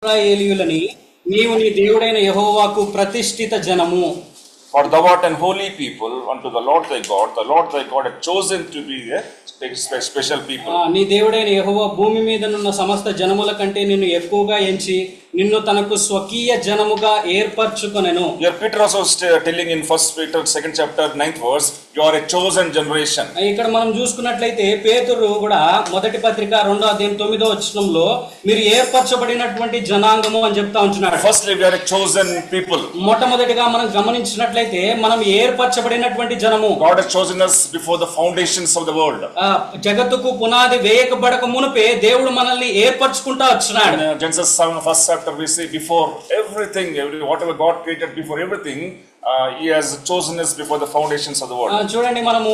ఇశ్రాయేలీయులని నీవు నీ దేవుడైన యెహోవాకు ప్రతిష్ఠిత జనము. For thou art an holy people unto the Lord thy God. The Lord thy God hath chosen to be a special people. నీ దేవుడైన యెహోవా భూమి మీదనున్న సమస్త జనముల కంటే నిన్ను ఎక్కువగా ఎంచి నిన్ను తనకు స్వకీయ జనముగా ఏర్పరచుకొనెను. Here Peter also telling in 1 Peter 2nd chapter 9th verse, you are a chosen generation. ఇక్కడ మనం చూసుకున్నట్లయితే పేతురు కూడా మొదటి పత్రిక 2వ అధ్యాయం 9వ వచనంలో మీరు ఏర్పరచబడినటువంటి జనాంగము అని చెప్తా ఉంటున్నాడు. Firstly, we are a chosen people. మొట్టమొదటిగా మనం గమనించినట్లయితే మనం ఏర్పరచబడినటువంటి జనము. God has chosen us before the foundations of the world. జగత్తుకు పునాది వేయకబడక మునుపే దేవుడు మనల్ని ఏర్పరచుకుంటా వచ్చాడు. Genesis 7 first chapter we see before everything, whatever God created before everything, he has chosen us before the foundations of the world. చూడండి మనము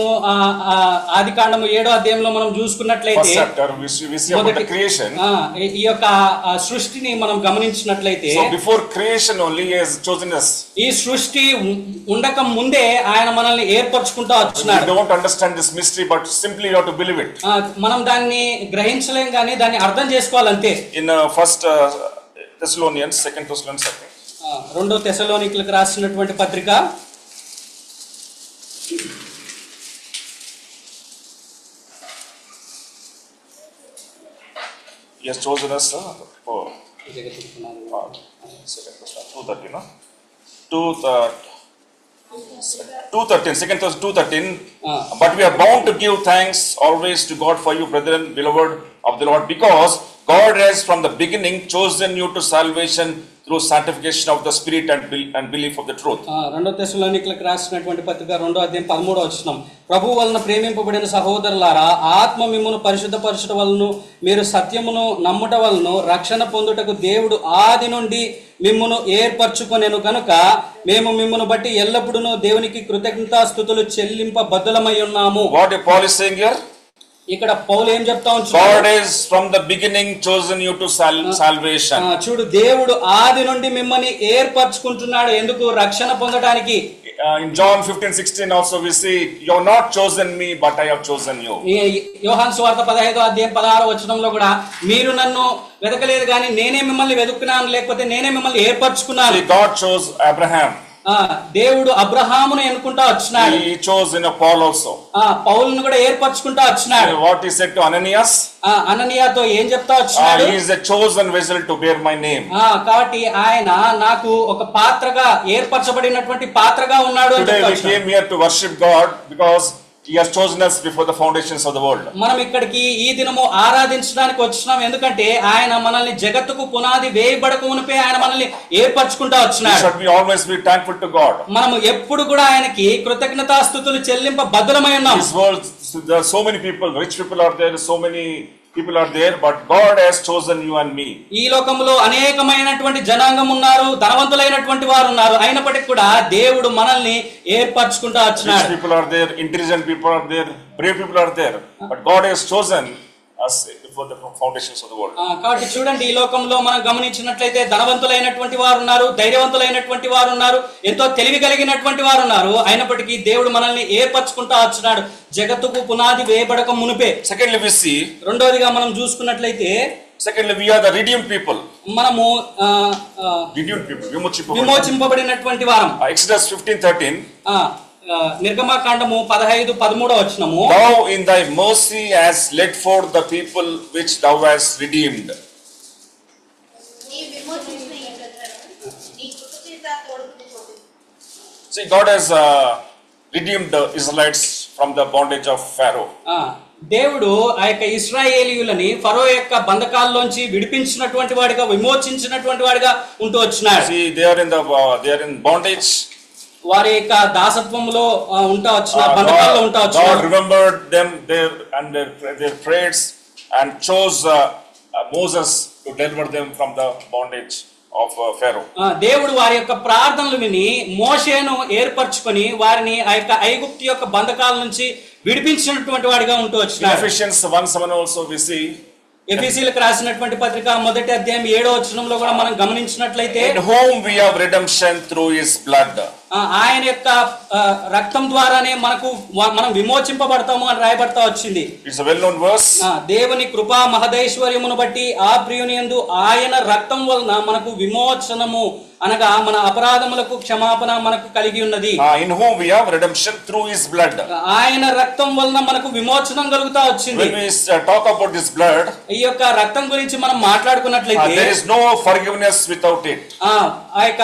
ఆదికాండము 7వ అధ్యాయంలో మనం చూసుకున్నట్లయితే first chapter we see about the creation. ఈ యొక్క సృష్టిని మనం గమనించినట్లయితే so before creation only he has chosen us. ఈ సృష్టి ఉండక ముందే ఆయన మనల్ని ఏర్పరచుకుంటూ వచ్చాడు. We don't understand this mystery but simply you have to believe it. మనం దాన్ని గ్రహించలేం కానీ దాన్ని అర్థం చేసుకోవాలంతే. In first Thessalonians, 2nd Thessalonians, రెండో తెస్సలోనికీయులకు రాసినటువంటి పత్రిక he has chosen us for 2:13 no 2:13 2:13 2:13 but we are bound to give thanks always to God for you brethren beloved of the Lord because God has from the beginning chosen you to salvation through sanctification of the spirit and belief of the truth. రెండో తెస్సలోనికీయులకు రాసినటువంటి పత్రిక 2వ అధ్యాయం 13వ వచనం ప్రభువు వలన ప్రేమింపబడిన సహోదరులారా ఆత్మ మిమ్మును పరిశుద్ధపరచుట వలన మీరు సత్యమును నమ్ముట వలన రక్షణ పొందుటకు దేవుడు ఆది నుండి మిమ్మును ఏర్పరచుకొనెను కనుక మేము మిమ్మును బట్టి ఎల్లప్పుడూ దేవునికి కృతజ్ఞతాస్తుతులు చెల్లింప బద్దులమై ఉన్నాము. What Paul is saying here? ఇక్కడ పౌలు ఏం చెప్తా ఉన్నాడు? God is from the beginning chosen you to salvation. చూడు దేవుడు ఆది నుండి మిమ్మల్ని ఏర్పరచుకుంటున్నాడు ఎందుకు? రక్షణ పొందడానికి. In John 15:16 also we see you have not chosen me but I have chosen you. యోహాను సువార్త 15వ అధ్యాయం 16వ వచనంలో కూడా మీరు నన్ను వెదకలేదు కానీ నేనే మిమ్మల్ని వెదుకున్నాను లేకపోతే నేనే మిమ్మల్ని ఏర్పరచుకున్నాను. God chose Abraham. దేవుడు అబ్రహామును ఎన్నుకుంటా వచ్చాడు. He chose Paul also. పౌలును కూడా ఏర్పరచుకుంటా వచ్చాడు. What he said to Ananias? అననీయాతో ఏం చెప్తా వచ్చాడు? He is a chosen vessel to bear my name. కాబట్టి ఆయన నాకు ఒక పాత్రగా ఏర్పరచబడినటువంటి పాత్రగా ఉన్నాడు అని చెప్తా. Today we came here to worship God because he has chosen us before the foundations of the world. మనం ఇక్కడికి ఈ దినము ఆరాధించడానికి వచ్చినాం ఎందుకంటే ఆయన మనల్ని జగత్తుకు పునాది వేయబడక మునుపే ఆయన మనల్ని ఏర్పరచుకుంటా వచ్చాడు. We should be always be thankful to God. మనం ఎప్పుడు కూడా ఆయనకి కృతజ్ఞతాస్తుతులు చెల్లింప బద్దులమై ఉన్నాం. This world there are so many people, rich people are there, so many people are there, but God has chosen you and me. ఈ లోకంలో అనేకమైనటువంటి జనాంగం ఉన్నారు, ధనవంతులైనటువంటి వారు ఉన్నారు, అయినప్పటికీ కూడా దేవుడు మనల్ని ఏర్పరచుకుంటూ వచ్చాడు. Rich people are there, intelligent people are there, brave people are there, but God has chosen us before the foundations of the world. కాబట్టి చూడండి ఈ లోకంలో మనం గమనించినట్లయితే ధనవంతులైనటువంటి వారు ఉన్నారు, ధైర్యవంతులైనటువంటి వారు ఉన్నారు, ఎంతో తెలివి కలిగినటువంటి వారు ఉన్నారు, అయినప్పటికీ దేవుడు మనల్ని ఏర్పరచుకుంటూ వచ్చాడు జగత్తుకు పునాది వేయబడక మునుపే. Secondly we see, రెండోదిగా మనం చూసుకున్నట్లయితే secondly we are the redeemed people. మనము redeemed people, విమోచింపబడినటువంటి వారం. Exodus 15:13 నిర్గమకాండము 15:13వ వచనము thou in thy mercy has led forth the people which thou hast redeemed. See, God has redeemed the Israelites from the bondage of Pharaoh. దేవుడు ఆ యొక్క ఇశ్రాయేలీయులని ఫరో యొక్క బంధకాల్లోంచి విడిపించినటువంటి వాడిగా విమోచించినటువంటి వాడిగా ఉంటూ వచ్చినాడు. See, they are in bondage. వారి యొక్క దాసత్వంలో ఉంటా వచ్చిన బంధకాల్లో ఉంటా వచ్చిన God remembered them their prayers and chose Moses to deliver them from the bondage of Pharaoh. దేవుడు వారి యొక్క ప్రార్థనలు విని మోషేను ఏర్పరచుకొని వారిని ఆ యొక్క ఐగుప్తు యొక్క బంధకాల నుంచి విడిపించినటువంటి వాడిగా ఉంటూ వచ్చినాడు. Ephesians 1:7 also we see. ఎఫెసీయులకు రాసినటువంటి పత్రిక మొదటి అధ్యాయం 7వ వచనంలో కూడా మనం గమనించినట్లయితే in whom we have redemption through his blood. ఆయన యొక్క రక్తం ద్వారానే మనం విమోచింపబడతాము అని రాయబడతా వచ్చింది. It's a well-known verse. దేవుని కృపా మహదైశ్వర్యమును బట్టి ఆ ప్రియుని యందు ఆయన రక్తం వలన మనకు విమోచనము అనగా మన అపరాధములకు క్షమాపణ మనకు కలిగి ఉన్నది. In whom we have redemption through his blood. ఆయన రక్తం వలన మనకు విమోచనం కలుగుతా వచ్చింది. When we talk about this blood, ఈ యొక్క రక్తం గురించి మనం మాట్లాడుకున్నట్లయితే there is no forgiveness without it. ఆ యొక్క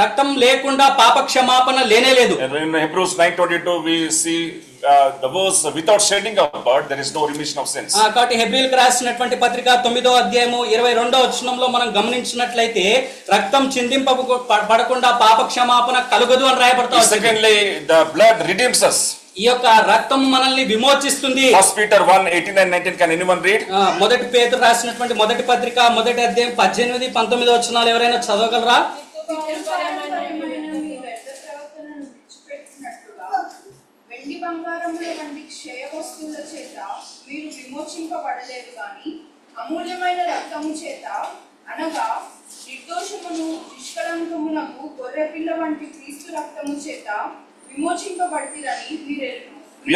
రక్తం లేకుండా పాప క్షమాపణ లేనే లేదు. In Hebrews 9:22 we see the verse without shedding of blood there is no remission of sins. కాబట్టి హెబ్రీయులకు రాసినటువంటి పత్రిక 9వ అధ్యాయము 22వ వచనంలో మనం గమనించినట్లయితే రక్తం చిందింపబడకుండా పాప క్షమాపణ కలుగదు అని రాయబడతా. Secondly, the blood redeems us. ఈ యొక్క రక్తం మనల్ని విమోచిస్తుంది. 1 Peter 1:18-19 can anyone read? మొదటి పేతురు రాసినటువంటి మొదటి పత్రిక మొదటి అధ్యాయం 18-19 వచనాలు ఎవరైనా చదవగలరా? వెండి బంగారముల వంటి క్షయ వస్తువుల చేత మీరు విమోచింపబడలేదు గాని అమూల్యమైన రక్తము చేత అనగా నిర్దోషమును నిష్కళంకమునకు గొర్రెపిల్ల వంటి క్రీస్తు రక్తము చేత విమోచింపబడితిరని మీరెరుగు. We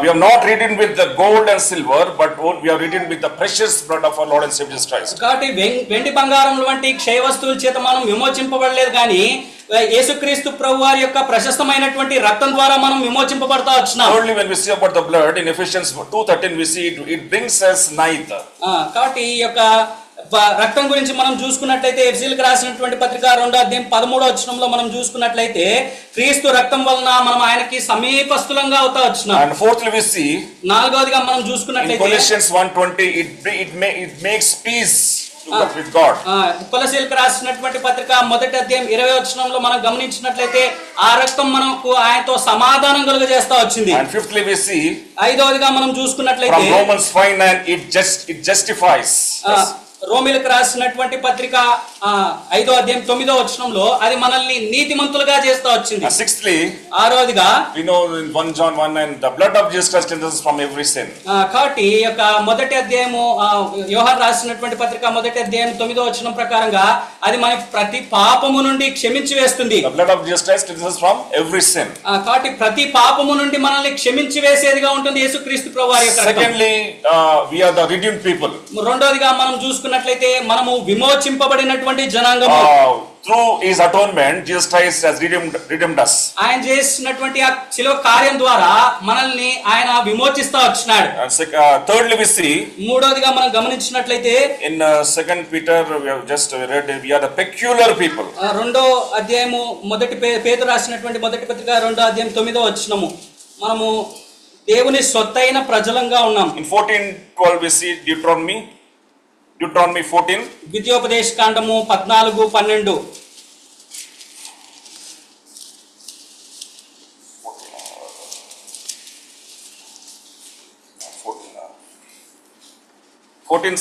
have not written with the gold and silver, but we have written with the precious blood of our Lord and Savior Jesus Christ. కాబట్టి వెండి బంగారముల వంటి క్షయ వస్తువుల చేత మనం విమోచింపబడలేదు కానీ యేసుక్రీస్తు ప్రభువారి యొక్క ప్రశస్తమైనటువంటి రక్తం ద్వారా మనం విమోచింపబడతా వచ్చినాం. Thirdly, when we see about the blood in Ephesians 2:13 we see it brings us nigh. కాబట్టి ఈ యొక్క రక్తం గురించి మనం చూసుకున్నట్లయితే ఎఫెసీయులకు రాసినటువంటి పత్రిక 2వ అధ్యాయం 13వ వచనంలో మనం చూసుకున్నట్లయితే క్రీస్తు రక్తం వలన మనం ఆయనకి సమీపస్తులంగా అవుతా వచ్చినాం. And fourthly we see, నాలుగవదిగా మనం చూసుకున్నట్లయితే Colossians 1:20 it makes peace with God. కొలస్సీయులకు రాసినటువంటి పత్రిక మొదటి అధ్యాయం 20వ వచనంలో మనం గమనించినట్లయితే ఆ రక్తం మనకు ఆయనతో సమాధానం కలుగజేస్తా వచ్చింది. And fifthly we see, ఐదవదిగా మనం చూసుకున్నట్లయితే from Romans 5:9 it justifies. రోమీయులకు రాసినటువంటి పత్రిక 5వ అధ్యాయం 9వ వచనంలో అది మనల్ని నీతిమంతులుగా చేస్తా వచ్చింది. Sixthly, ఆరవదిగా we know in 1 John 1:9 the blood of Jesus Christ cleanses us from every sin. కాబట్టి ఈ యొక్క మొదటి అధ్యాయము యోహాను రాసినటువంటి పత్రిక మొదటి అధ్యాయం 9వ వచనం ప్రకారంగా అది మన ప్రతి పాపము నుండి క్షమించి వేస్తుంది. The blood of Jesus Christ cleanses us from every sin. కాబట్టి ప్రతి పాపము నుండి మనల్ని క్షమించి వేసేదిగా ఉంటుంది యేసుక్రీస్తు ప్రభువారి యొక్క రక్తం. Secondly, we are the redeemed people. రెండోదిగా మనం చూసుకున్నట్లయితే మనము విమోచింపబడినటువంటి జనాంగము. Through his atonement Jesus Christ has redeemed us. ఆయన చేసినటువంటి ఆ శిలువ కార్యం ద్వారా మనల్ని ఆయన విమోచిస్తా వచ్చినాడు. And thirdly we see, మూడోదిగా మనం గమనించినట్లయితే in 2 Peter we have just read we are the peculiar people. రెండో అధ్యాయము మొదటి పేతురు రాసినటువంటి మొదటి పత్రిక 2వ అధ్యాయం 9వ వచనము మనము దేవుని సొత్తైన ప్రజలంగా ఉన్నాం. In 14:12 we see Deuteronomy 14. ద్వితీయోపదేశ కాండము 14:12.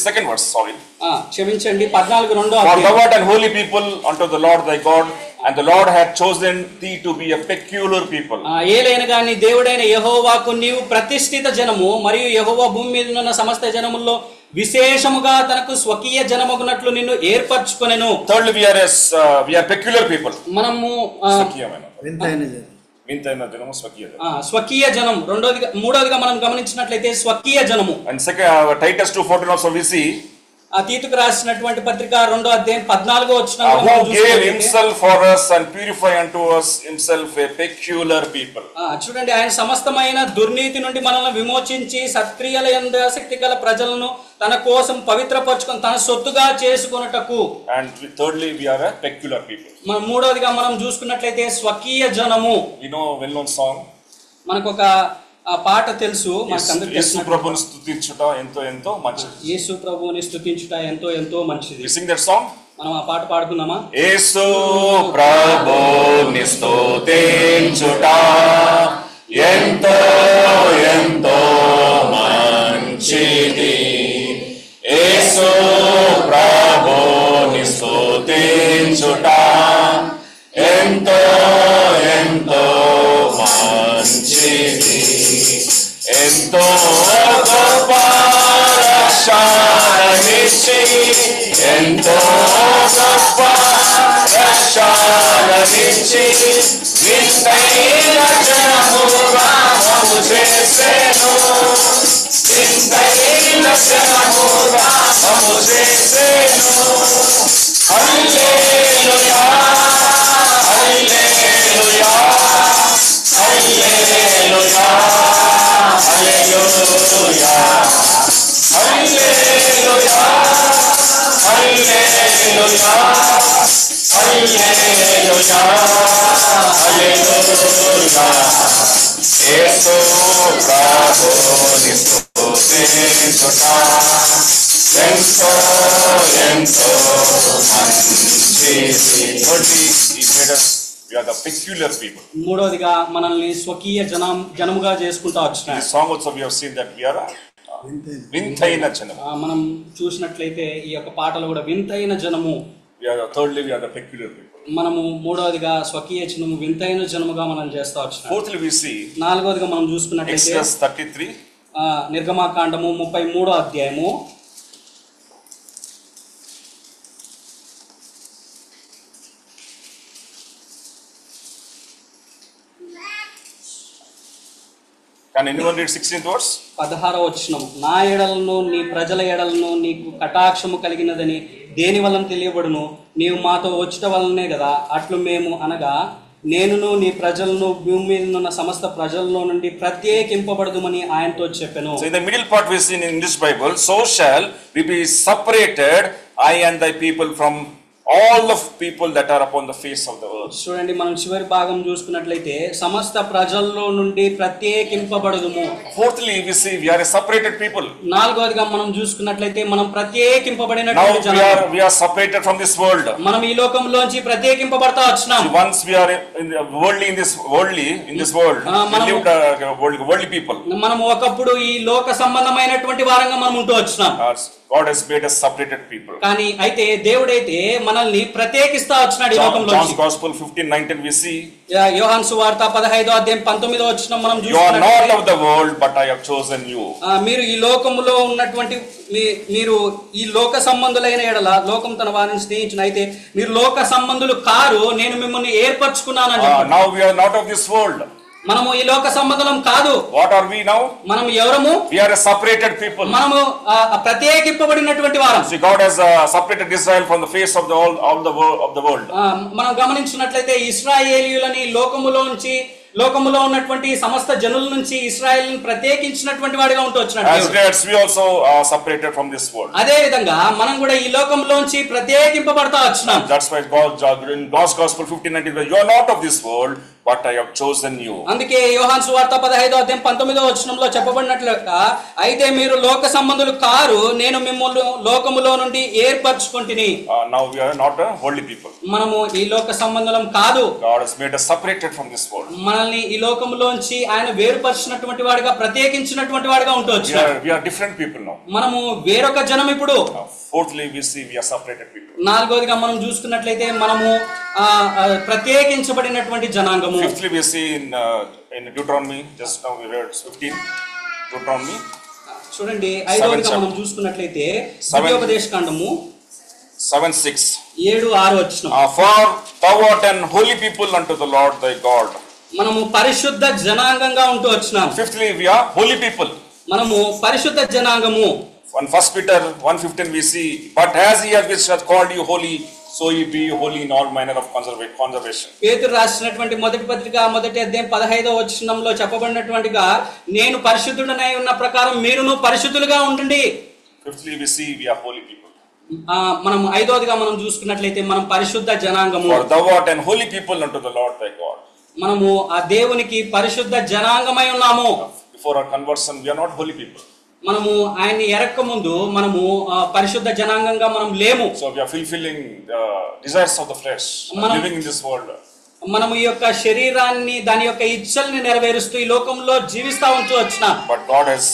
Second verse, sorry. క్షమించండి 14:2. For thou art an holy people unto the Lord thy God, and the Lord hath chosen thee to be a peculiar people. ఏలైనా గాని దేవుడైన యెహోవాకు నీవు ప్రతిష్ఠిత జనము మరియు యెహోవా భూమి మీద ఉన్న సమస్త జనముల్లో విశేషముగా తనకు స్వకీయ జనమగునట్లు నిన్ను ఏర్పరచుకొనెను. Thirdly, we are peculiar people. మనము స్వకీయ జనం. మూడోదిగా మనం గమనించినట్లయితే స్వకీయ జనము. And second, Titus 2:14 also we see, తీతుకు రాసినటువంటి పత్రిక 2వ అధ్యాయం 14వ వచనంలో who gave himself for us and purify unto us himself a peculiar people. చూడండి, ఆయన సమస్తమైన దుర్నీతి నుండి మనల్ని విమోచించి సత్క్రియల యందు ఆసక్తి గల ప్రజలను తన కోసం పవిత్రపరచుకొని తన సొత్తుగా చేసుకొనుటకు. And thirdly, we are a peculiar people. మూడోదిగా మనం చూసుకున్నట్లయితే స్వకీయ జనము. You know well known song, మనకు ఒక పాట తెలుసు, యేసు ప్రభువుని స్తుతించుట ఎంతో ఎంతో మంచిది. యేసు ప్రభువుని స్తుతించుట ఎంతో ఎంతో మంచిది. We sing that song. మనం ఆ పాట పాడుకుందామా? యేసు ప్రభువుని స్తుతించుట ఎంతో ఎంతో మంచిది. యేసు ప్రభువుని స్తుతించుట ఎంతో ఎంతో మంచిది. ఎంతో గొప్ప రక్షణనిచ్చి ఎంతో గొప్ప రక్షణ నుంచి వింతైన జనముగా మమ్ము చేసెను. వింతైన జనముగా మమ్ము చేసెను. హల్లెలూయా హల్లెలూయా హల్లెలూయా హల్లెలూయా హల్లెలూయా హల్లెలూయా హల్లెలూయా హల్లెలూయా. యేసు ప్రభుని స్తుతించుట ఎంతో ఎంతో మంచిది. We are the peculiar people. మూడోదిగా మనల్ని స్వకీయ జనముగా చేసుకుంటా In వచ్చినాడు. the song also we have seen that we are వింతైన జనము. మనం చూసినట్లయితే ఈ యొక్క పాటలు కూడా వింతైన జనము. Thirdly, we are the peculiar people. మనము మూడోదిగా స్వకీయ జనము వింతైన జనముగా మనం చేస్తా వచ్చినాం. Fourthly, we see నాలుగోదిగా మనం చూసుకున్నట్లయితే Exodus 33. నిర్గమాకాండము 33వ అధ్యాయము 16th verse? 16వ వచనం. నా ఎడలను నీ ప్రజల ఎడలను నీకు కటాక్షము కలిగినదని దేని వలన తెలియబడును, నీవు మాతో వచ్చుట వలనే కదా. అట్లు మేము అనగా నేనును నీ ప్రజలను భూమి మీద ఉన్న సమస్త ప్రజల్లో నుండి ప్రత్యేకింపబడదుమని ఆయనతో చెప్పెను. So in the middle part we see in this Bible, so shall we be separated, I and thy people, from all of people that are upon the face of the earth. చూడండి, మనం చివరి భాగం చూసుకున్నట్లయితే సమస్త ప్రజల్లో నుండి ప్రత్యేకింపబడదుము. Fourthly, we see we are a separated people. నాలుగోదిగా మనం చూసుకున్నట్లయితే మనం ప్రత్యేకింపబడినటువంటి Now జనాంగం. we are separated from this world. మనం ఈ లోకంలోంచి ప్రత్యేకింపబడతా వచ్చినాం. See, once we are in the worldly in this world, we lived worldly people. మనం ఒకప్పుడు ఈ లోక సంబంధమైనటువంటి వారంగా మనం ఉంటూ వచ్చినాం. God has made us separated people. కానీ అయితే దేవుడైతే మనల్ని ప్రత్యేకిస్తా వచ్చినాడు ఈ లోకంలో. John's Gospel 15:19 we see, యోహాను సువార్త 15వ అధ్యాయం 19వ వచనం మనం you are not చూస్తున్నట్లయితే, of the world, but I have chosen you. మీరు ఈ లోకములో ఉన్నటువంటి మీరు ఈ లోక సంబంధులైన ఎడల లోకం తన వారిని స్నేహించిన, అయితే మీరు లోక సంబంధులు కారు, నేను మిమ్మల్ని ఏర్పరచుకున్నానని చెప్పాడు. Now we are not of this world. మనము ఈ లోక సంబంధం కాదు. What are we now? మనం ఎవరము? We are a separated people. మనము ప్రత్యేకింపబడినటువంటి వారం. See, God has separated Israel from the face of all the world. మనం గమనించినట్లయితే ఇశ్రాయేలీయులని లోకములో ఉన్నటువంటి సమస్త జనుల నుంచి ఇశ్రాయేలుని ప్రత్యేకించినటువంటి వాడిగా ఉంటూ వచ్చినాడు. As Israelites, we also are separated from this world. అదే విధంగా మనం కూడా ఈ లోకంలోంచి ప్రత్యేకింపబడతా వచ్చినాం. That's why in God's Gospel 15:19, you are not of this world, but I have chosen you. అందుకే యోహాను సువార్త 15వ అధ్యాయం 19వ వచనంలో చెప్పబడినట్లుగా, అయితే మీరు లోక సంబంధులు కారు, నేను మిమ్మల్ని లోకములో నుండి ఏర్పరచుకొంటిని. Now we are not a worldly people. మనము ఈ లోక సంబంధులం కాదు. God has made us separated from this world. మనల్ని ఈ లోకంలోంచి ఆయన వేరుపరిచినటువంటి వాడిగా, ప్రత్యేకించినటువంటి వాడిగా ఉంటూ వచ్చినాడు. We are different people now. మనము వేరొక జనం ఇప్పుడు. Fourthly, we see we are separated people. నాలుగోదిగా మనం చూసుకున్నట్లయితే మనము ప్రత్యేకించబడినటువంటి జనాంగము. Fifthly, we see in Deuteronomy, just now we read 15, Deuteronomy. చూడండి, ఐదోదిగా మనం చూసుకున్నట్లయితే ద్వితీయోపదేశకాండము 7:6. 7:6 వచనం. For thou art an holy people unto the Lord thy God. మనము పరిశుద్ధ జనాంగంగా ఉంటూ వచ్చినాం. Fifthly, we are holy people. మనము పరిశుద్ధ జనాంగము. On 1 Peter 1:15 we see, but as he has called you holy, so ye be holy in all manner of conservation. పేతురు రాసినటువంటి మొదటి పత్రిక 1వ అధ్యాయం 15వ వచనంలో చెప్పబడినటువంటిగా, నేను పరిశుద్ధుడనై ఉన్న ప్రకారం మీరును పరిశుద్ధులుగా ఉండండి. Fifthly, we see we are holy people. మనం ఐదోదిగా మనం చూసుకున్నట్లయితే మనం పరిశుద్ధ జనాంగము. For thou art an holy people unto the Lord thy God. మనము ఆ దేవునికి పరిశుద్ధ జనాంగమై ఉన్నాము. Before our conversion, we are not holy people. మనము ఆయన్ని ఎరక్క ముందు మనము పరిశుద్ధ జనాంగంగా మనం లేము. So we are fulfilling the desires of the flesh, living in this world. మనము ఈ యొక్క శరీరాన్ని, దాని యొక్క ఇచ్చల్ని నెరవేరుస్తూ ఈ లోకంలో జీవిస్తా ఉంటూ వచ్చినాం. But God has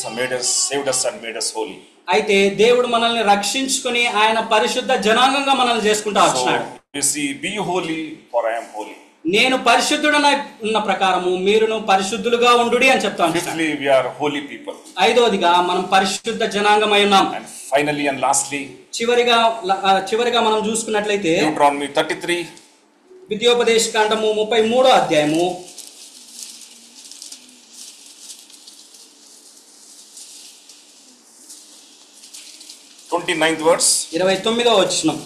saved us and made us holy. అయితే దేవుడు మనల్ని రక్షించుకుని ఆయన పరిశుద్ధ జనాంగంగా మనల్ని చేసుకుంటా వచ్చినాడు. So we see, be holy, for I am holy. నేను పరిశుద్ధుడనై ఉన్న ప్రకారము మీరును పరిశుద్ధులుగా ఉండుడి అని చెప్తాను. Fifthly, we are holy people. ఐదోదిగా మనం పరిశుద్ధ జనాంగమై ఉన్నాం. And finally and lastly, చివరిగా మనం చూసుకున్నట్లయితే Deuteronomy 33. ద్వితీయోపదేశ కాండము 33వ అధ్యాయము 29th verse. 29వ వచనం.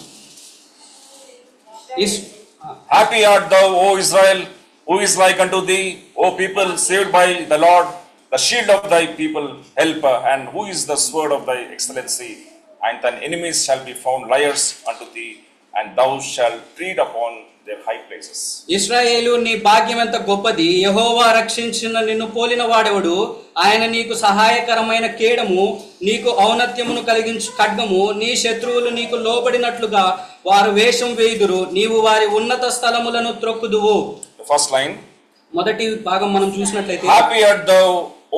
Happy art thou, O Israel, who is like unto thee, O people saved by the Lord, the shield of thy people, helper, and who is the sword of thy excellency, and thine enemies shall be found liars unto thee, and thou shalt tread upon their high places. ఇశ్రాయేలు నీ భాగ్యం ఎంత గొప్పది, యెహోవా రక్షించిన నిన్ను పోలిన వాడెవడు, ఆయన నీకు సహాయకరమైన కేడము, నీకు ఔన్నత్యమును కలిగించు ఖడ్గము, నీ శత్రువులు నీకు లోబడినట్లుగా వారు వేషం వేయుదురు, నీవు వారి ఉన్నత స్థలములను త్రొక్కుదువు. The first line. మొదటి భాగం మనం చూసినట్లయితే, Happy art thou,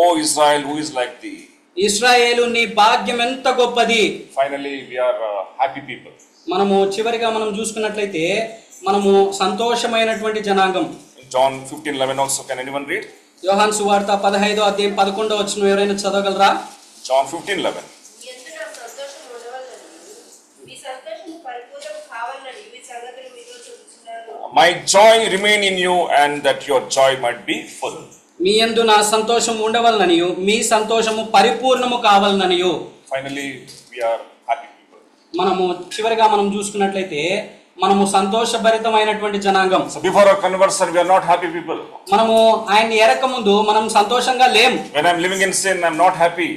O Israel, who is like thee. ఇశ్రాయేలు నీ భాగ్యం ఎంత గొప్పది. Finally, we are happy people. మనము చివరిగా మనం చూసుకున్నట్లయితే మనము సంతోషమైనటువంటి జనాంగం. John 15:11 also, can anyone read? యోహాను సువార్త 15వ అధ్యాయం 11వ వచనం ఎవరైనా చదవగలరా? John 15:11. My joy remain in you, and that your joy might be full. మీ యందు నా సంతోషం ఉండవలననియు మీ సంతోషము పరిపూర్ణము కావాలననియు. Finally, we are happy people. మనము చివరిగా మనం చూసుకున్నట్లయితే మనము సంతోషభరితమైనటువంటి జనాంగం. So before our conversion, we are not happy people. మనము ఆయన్ని ఎరక ముందు మనం సంతోషంగా లేం. When I am living in sin, I am not happy.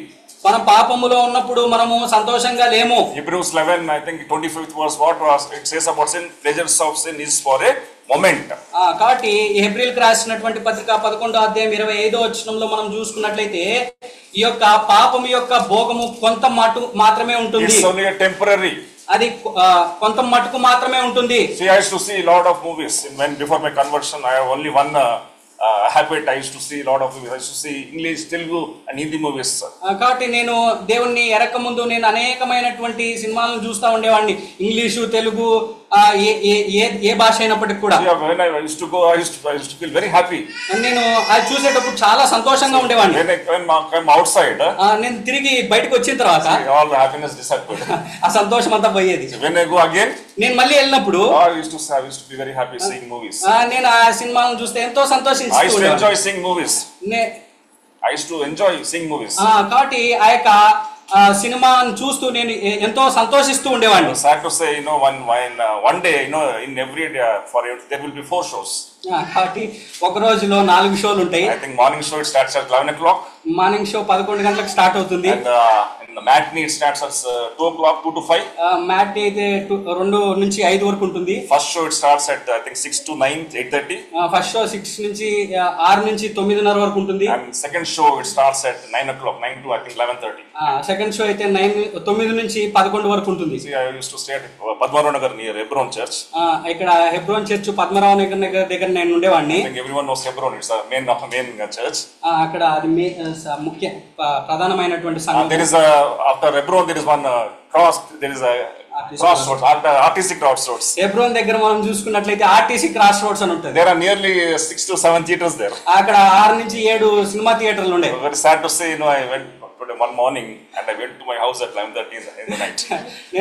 మనం పాపములో ఉన్నప్పుడు మనము సంతోషంగా లేము. Hebrews 11, I think 25th verse, what was it says about sin? Pleasures of sin is for a moment. కాబట్టి హెబ్రీయులకు రాసినటువంటి పత్రిక 11వ అధ్యాయం 25వ వచనంలో మనం చూసుకున్నట్లయితే ఈ యొక్క పాపము యొక్క భోగము కొంత మాత్రమే ఉంటుంది. It's only a temporary. అది కొంత మటుకు మాత్రమే ఉంటుంది. See, I used to see a lot of movies. When before my conversion, I have only one habit. I used to see a lot of movies. I used to see English, Telugu and Hindi movies. కాబట్టి నేను దేవుణ్ణి ఎరక ముందు నేను అనేకమైనటువంటి సినిమాలను చూస్తూ ఉండేవాడిని. ఇంగ్లీషు, తెలుగు, ఏ భాష అయినప్పటికీ కూడా. When I used to go, I used to feel very happy. నేను అది చూసేటప్పుడు చాలా సంతోషంగా ఉండేవాడిని. When I come outside, నేను తిరిగి బయటకు వచ్చిన తర్వాత all the happiness disappeared. ఆ సంతోషం అంతా పోయేది. When I go again, నేను మళ్ళీ వెళ్ళినప్పుడు I used to be very happy seeing movies. నేను ఆ సినిమాలను చూస్తే ఎంతో సంతోషిస్తూ I used to enjoy seeing movies. కాబట్టి ఆ యొక్క సినిమాను చూస్తూ నేను ఎంతో సంతోషిస్తూ ఉండేవాడిని. Sad to say, one day, in every day, there will be 4 shows. కాబట్టి ఒక రోజులో 4 షోలు ఉంటాయి. I think morning show it starts at 11 o'clock. Morning show 11 గంటలకు స్టార్ట్ అవుతుంది. And in the matinee it starts at 2 o'clock, 2 to 5. Matinee అయితే 2 నుంచి 5 వరకు ఉంటుంది. First show it starts at I think 6 to 9, 8:30. First show 6 నుంచి 6 నుంచి 9:30 వరకు ఉంటుంది. And second show it starts at 9 o'clock, 9 to I think 11:30. Second show అయితే 9 నుంచి 11 వరకు ఉంటుంది. See, I used to stay at Padmarao Nagar near Hebron Church. ఇక్కడ Hebron church Padmarao Nagar దగ్గర నేను ఉండేవాడిని. I think everyone knows Hebron. It's a main church. అక్కడ అది ముఖ్య ప్రధానమైనటువంటి సంఘం. There is after Hebron there is one there is a crossroads, RTC crossroads. Hebron దగ్గర మనం చూసుకున్నట్లయితే ఆర్టీసీ క్రాస్ రోడ్స్ అని ఉంటుంది. There are nearly 6 to 7 theaters there. అక్కడ 6 నుంచి 7 సినిమా థియేటర్లు ఉన్నాయి. Very sad to say, I went today one morning and I went to my house at 11:30 in the night.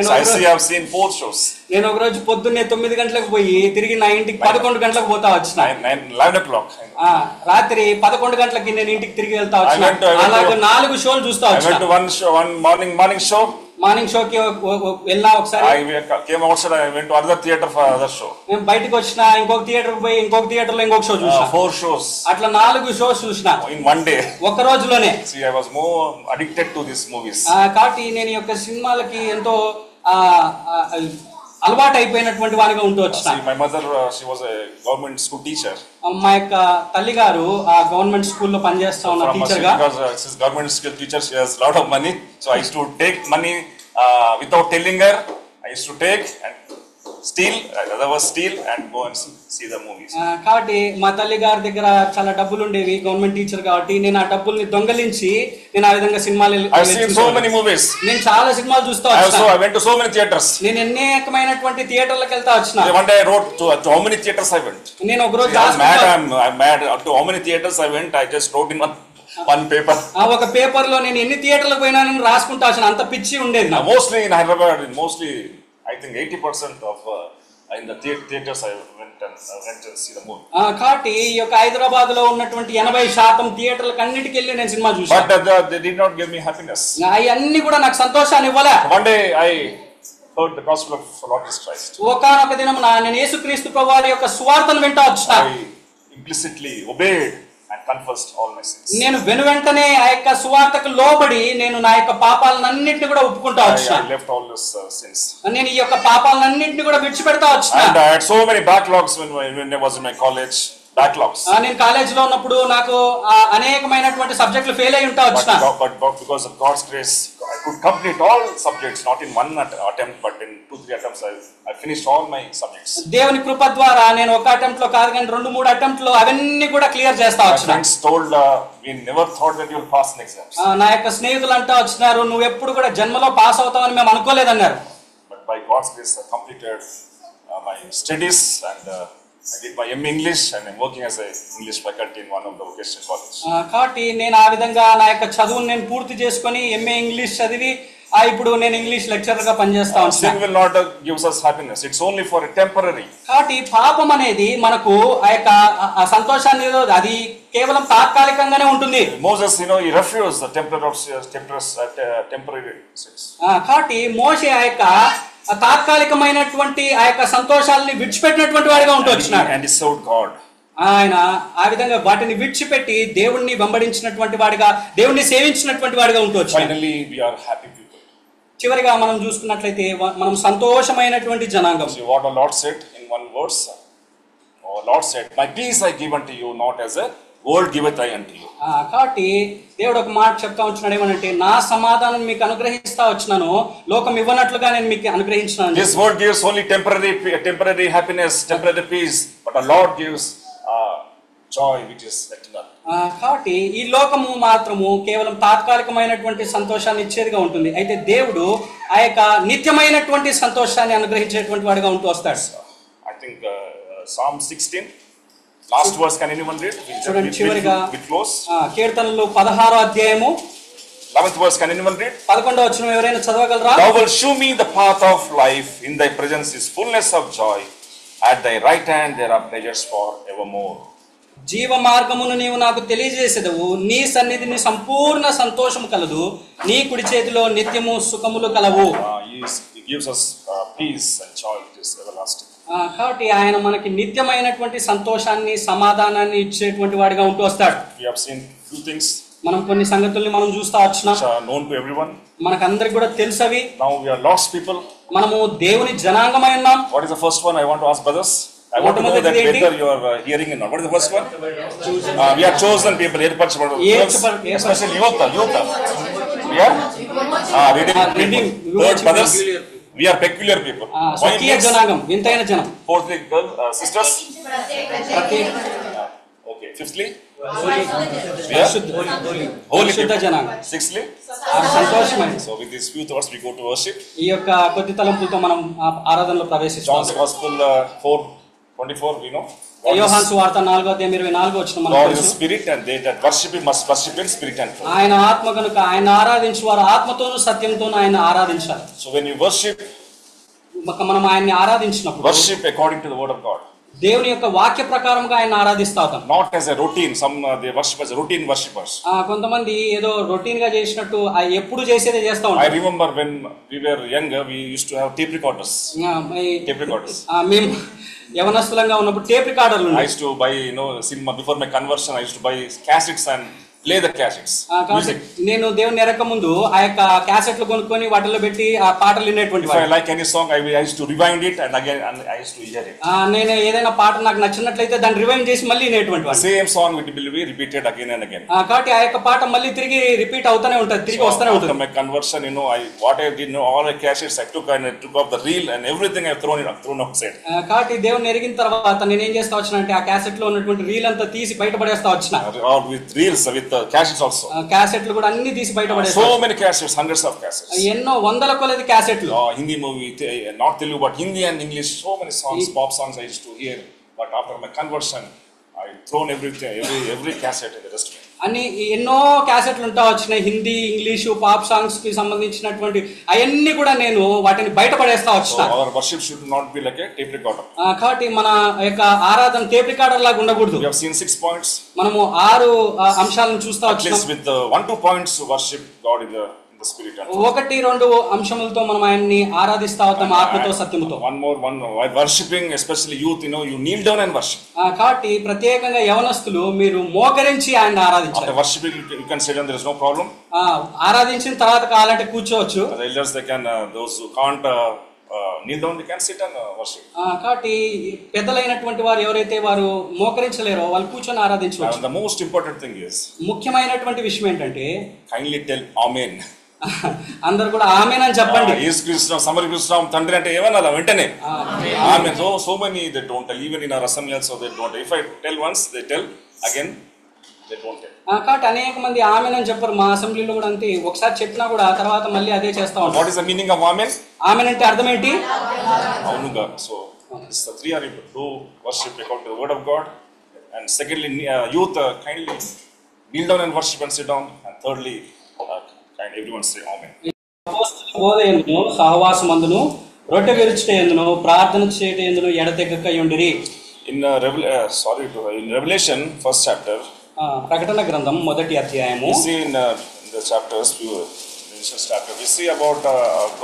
So I have seen 4 shows. నేను ఒక రోజు పొద్దున్నే 9 గంటలకు పోయి తిరిగి నా ఇంటికి 11 గంటలకు పోతా వచ్చిన. 11 o'clock. రాత్రి 11 గంటలకి నేను ఇంటికి తిరిగి వెళ్తా వచ్చిన. అలాగే 4 షోలు చూస్తా వచ్చిన. I went to one morning show. Morning షోకి వెళ్ళా ఒకసారి. I came outside. I went to other theater for other show. నేను బయటికి వచ్చిన ఇంకొక థియేటర్ పోయి ఇంకొక థియేటర్ లో ఇంకొక షో చూసా. 4 shows. అట్లా 4 షోస్ చూసిన in one day. ఒక రోజులోనే. See, I was more addicted to these movies. కాబట్టి నేను ఈ యొక్క సినిమాలకి ఎంతో అలవాటు అయిపోయినటువంటి వాడిగా ఉంటూ వచ్చిన. My mother, she was a government school teacher. మా యొక్క తల్లి గారు ఆ గవర్నమెంట్ స్కూల్లో పనిచేస్తా ఉన్న టీచర్ గా. Because she's government school teacher, she has a lot of money. So I used to take money without telling her. I used to take and steal and go and see the movies. కాబట్టి మా తల్లి గారి దగ్గర చాలా డబ్బులు ఉండేవి, government teacher కాబట్టి నేను ఆ డబ్బుల్ని దొంగలించి నేను ఆ విధంగా సినిమాలు. I've seen so many movies. నేను చాలా సినిమాలు చూస్తా వచ్చాను. I went to so many theaters. నేను అనేకమైనటువంటి థియేటర్లకు వెళ్తా వచ్చిన. One day I wrote to how many theaters I went. నేను ఒక రోజు I'm mad to how many theaters I went. I just wrote in one paper. ఒక పేపర్ లో నేను ఎన్ని థియేటర్లకు పోయినా నేను రాసుకుంటా వచ్చాను. అంత పిచ్చి ఉండేది. Mostly in Hyderabad, I think 80% of in the theaters I went. went and see the movie. కాబట్టి ఈ యొక్క హైదరాబాద్ లో ఉన్నటువంటి 80% థియేటర్లకు అన్నిటికి వెళ్ళి నేను సినిమా చూసాను. But they did not give me happiness. అవన్నీ కూడా నాకు సంతోషాన్ని ఇవ్వలే. One day I heard the gospel of Lord Jesus Christ. ఒకానొక దినమున నేను యేసుక్రీస్తు ప్రభువారి యొక్క సువార్తను వింటూ వచ్చాను. I implicitly obeyed and confessed all my sins. నేను వెనువెంటనే ఆ యొక్క సువార్తకు లోబడి నేను నా యొక్క పాపాలన్నింటిని కూడా ఒప్పుకుంటూ వచ్చాను. I left all those sins. నేను ఈ యొక్క పాపాలన్నింటిని కూడా విడిచిపెడతా వచ్చాను. And I had so many backlogs when I was in my college. Backlogs. నేను కాలేజీలో ఉన్నప్పుడు నాకు అనేకమైనటువంటి సబ్జెక్టులు ఫెయిల్ అయి ఉంటా వచ్చాను. But because of God's grace, I could complete all subjects, not in one attempt, but in 2-3 attempts. I finished all my subjects. దేవుని కృప ద్వారా నేను ఒక అటెంప్ట్ లో కాదు కానీ 2-3 అటెంప్ట్ లో అవన్నీ కూడా క్లియర్ చేస్తా My వచ్చాను. friends told, we never thought that you will pass in exams. నా యొక్క స్నేహితులు అంటా వచ్చినారు, నువ్వు ఎప్పుడు కూడా జన్మలో పాస్ అవుతావని మేము అనుకోలేదన్నారు. But by God's grace, I completed my studies and I did my MA English and I'm working as a English faculty in one of the vocational colleges. కాబట్టి నేను ఆ విధంగా నా యొక్క చదువును నేను పూర్తి చేసుకొని ఎంఏ ఇంగ్లీష్ చదివి ఇప్పుడు నేను ఇంగ్లీష్ లెక్చరర్ గా పనిచేస్తా Sin ఉంటాను. will not give us happiness. It's only for a temporary. కాబట్టి పాపం అనేది మనకు ఆ యొక్క సంతోషాన్ని అది కేవలం తాత్కాలికంగానే ఉంటుంది. Moses, he refused the temporary sins. కాబట్టి మోషే ఆ యొక్క తాత్కాలికమైనటువంటి ఆ యొక్క సంతోషాలని విడిచిపెట్టినటువంటి వాడిగా ఉంటూ వచ్చినాడు. And he served God. ఆయన ఆ విధంగా వాటిని విడిచిపెట్టి దేవుణ్ణి వెంబడించినటువంటి వాడిగా, దేవుణ్ణి సేవించినటువంటి వాడిగా ఉంటూ వచ్చాడు. Finally, we are happy people. చివరిగా మనం చూసుకున్నట్లయితే మనం సంతోషమైనటువంటి జనాంగం. See what the Lord said in one verse. Our Lord said, "My peace I give unto you, not as a world giveth I unto you." కాబట్టి దేవుడు ఒక మాట చెప్తా ఉంటున్నాడు, ఏమనంటే నా సమాధానం మీకు అనుగ్రహిస్తా వచ్చినాను, లోకం ఇవ్వనట్లుగా నేను మీకు అనుగ్రహించినాను. This world gives only temporary happiness, temporary peace, but the Lord gives joy which is eternal. కాబట్టి ఈ లోకము మాత్రము కేవలం తాత్కాలికమైనటువంటి సంతోషాన్ని ఇచ్చేదిగా ఉంటుంది. అయితే దేవుడు ఆ యొక్క నిత్యమైనటువంటి సంతోషాన్ని అనుగ్రహించేటువంటి వాడిగా ఉంటూ వస్తాడు. I think Psalm 16, last verse, can anyone read? చూడండి చివరిగా With close. కీర్తనలు 16వ అధ్యాయము 11th verse, can anyone read? 11వ వచనం ఎవరైనా చదవగలరా? Thou wilt shew me the path of life. In thy presence is fullness of joy. At thy right hand there are pleasures for evermore. జీవ మార్గమును నీవు నాకు తెలియజేసేదవు, నీ సన్నిధిని సంపూర్ణ సంతోషము కలదు, నీ కుడి చేతిలో నిత్యము సుఖములు కలవు. He gives us peace and joy which is everlasting. కాబట్టి ఆయన మనకి నిత్యమైనటువంటి సంతోషాన్ని, సమాధానాన్ని ఇచ్చేటువంటి వాడిగా ఉంటూ వస్తాడు. We have seen few things మనం కొన్ని సంగతుల్ని మనం చూస్తా వచ్చినాం, which are known to everyone. మనకందరికి కూడా తెలుసవి. Now we are lost people. మనము దేవుని జనాంగమై ఉన్నాం. What is the first one? I want to ask brothers. I want to know that whether you are hearing it or not. What is the first one? We are chosen people. Especially youth. We are reading people. Brothers, we are peculiar people. స్వకీయ జనాంగం, వింతైన జనం. Fourthly, sisters. Okay. Fifthly, holy people. జనాంగం. Sixthly, సంతోషమైన. so with these few thoughts we go to worship. ఈ యొక్క కొద్ది తలంపులతో మనం ఆరాధనలో ప్రవేశిస్తాం. John's Gospel 4:24, we know. యోహాను సువార్త 4వ అధ్యాయం 24వ వచనం మనకు God is a తెలుసు. spirit and they that worship him must worship in spirit and truth. ఆయన ఆత్మ కనుక ఆయన ఆరాధించు వారు ఆత్మతోను సత్యంతోను ఆయన ఆరాధించాలి. So when you worship మనం ఆయన్ని ఆరాధించినప్పుడు worship according to the word of God. దేవుని యొక్క వాక్య ప్రకారంగా ఆయన ఆరాధిస్తాం. Not as a routine. Some they worship as routine worshippers. కొంతమంది ఏదో రొటీన్ గా చేసినట్టు ఎప్పుడు చేసేదే చేస్తా I ఉంటారు. remember when we were younger, we used to have tape recorders. Tape recorders. మేము యవనస్తులంగా ఉన్నప్పుడు tape రికార్డర్లు I used to buy, cinema before my conversion. I used to buy cassettes and play the cassettes. Music. నేను దేవుని ఎరక ముందు ఆ యొక్క క్యాసెట్లు కొనుక్కొని వాటిలో పెట్టి ఆ పాటలు వినేటువంటి If I like any song, I used to rewind it and again I used to hear it. నేను ఏదైనా పాట నాకు నచ్చినట్లయితే దాన్ని రివైండ్ చేసి మళ్ళీ వినేటువంటి వాడిని. Same song will be repeated again and again. కాబట్టి ఆ యొక్క పాట మళ్ళీ తిరిగి రిపీట్ అవుతూనే ఉంటుంది, తిరిగి వస్తూనే After ఉంటుంది. my conversion, what I did, all the cassettes I took and I took off the reel and everything I've thrown outside. కాబట్టి దేవుని ఎరిగిన తర్వాత నేను ఏం చేస్తా వచ్చినంటే ఆ క్యాసెట్ లో ఉన్నటువంటి రీల్ అంతా తీసి బయటపడేస్తా వచ్చిన. Or with reels, with cassettes also. క్యాసెట్లు కూడా అన్ని తీసి బయటపడేస్తా. So many cassettes, hundreds of cassettes. ఎన్నో వందల కొలది క్యాసెట్లు. Hindi movie, not Telugu, but Hindi and English. So many songs, pop songs I used to hear. But after my conversion, I thrown every cassette in the dustbin. అని ఎన్నో క్యాసెట్లు ఉంటా వచ్చినాయి, Hindi, English, pop songs కి సంబంధించినటువంటి అవన్నీ కూడా నేను వాటిని బయటపడేస్తా వచ్చిన. Our worship should not be like a tape recorder. కాబట్టి మన యొక్క ఆరాధన టేప్ రికార్డర్ లాగా ఉండకూడదు. We have seen 6 points. మనము 6 అంశాలను చూస్తా At least వచ్చినాం. with 1-2 points to worship God in the spirit. 1-2 అంశములతో మనం ఆయన్ని ఆరాధిస్తా అవుతాం ఆత్మతో సత్యముతో. One more, while worshiping, especially youth, you kneel down and worship. కాబట్టి ప్రత్యేకంగా యవనస్తులు మీరు మోకరించి ఆయన ఆరాధించాలి. After worshiping, you can sit down, there is no problem. ఆరాధించిన తర్వాత కావాలంటే కూర్చోవచ్చు. The elders, they can, those who can't kneel down, they can sit and worship. కాబట్టి పెద్దలైనటువంటి వారు ఎవరైతే వారు మోకరించలేరో వాళ్ళు కూర్చొని ఆరాధించవచ్చు. And the most important thing is, ముఖ్యమైనటువంటి విషయం ఏంటంటే kindly tell Amen. అందరు కూడా ఆమేన్ అని చెప్పండి. యేసుక్రీస్తు సమర్పిస్తున్నాం తండ్రి అంటే ఏమన్నా వెంటనే ఆమేన్. So many they don't tell, even in our assembly also they don't. If I tell once, they tell again, they don't tell. కాబట్టి అనేక మంది ఆమేన్ అని చెప్పరు. మా అసెంబ్లీలో కూడా అంతే, ఒకసారి చెప్పినా కూడా తర్వాత మళ్ళీ అదే చేస్తా ఉంటారు. What is the meaning of amen? ఆమేన్ అంటే అర్థం ఏంటి? అవునుగా. So this is the 3 are able to worship according to the word of God. And secondly, youth kindly kneel down and worship and sit down. And thirdly, and everyone say amen. అపోస్తలుల బోధ యందును సహవాసమందును రొట్టె విరుచుట యందును ప్రార్థన చేయుట యందును ఎడతెగక యుండిరి. In Revelation first chapter, ప్రకటన గ్రంథం 1వ అధ్యాయము, we see in the chapters, we see about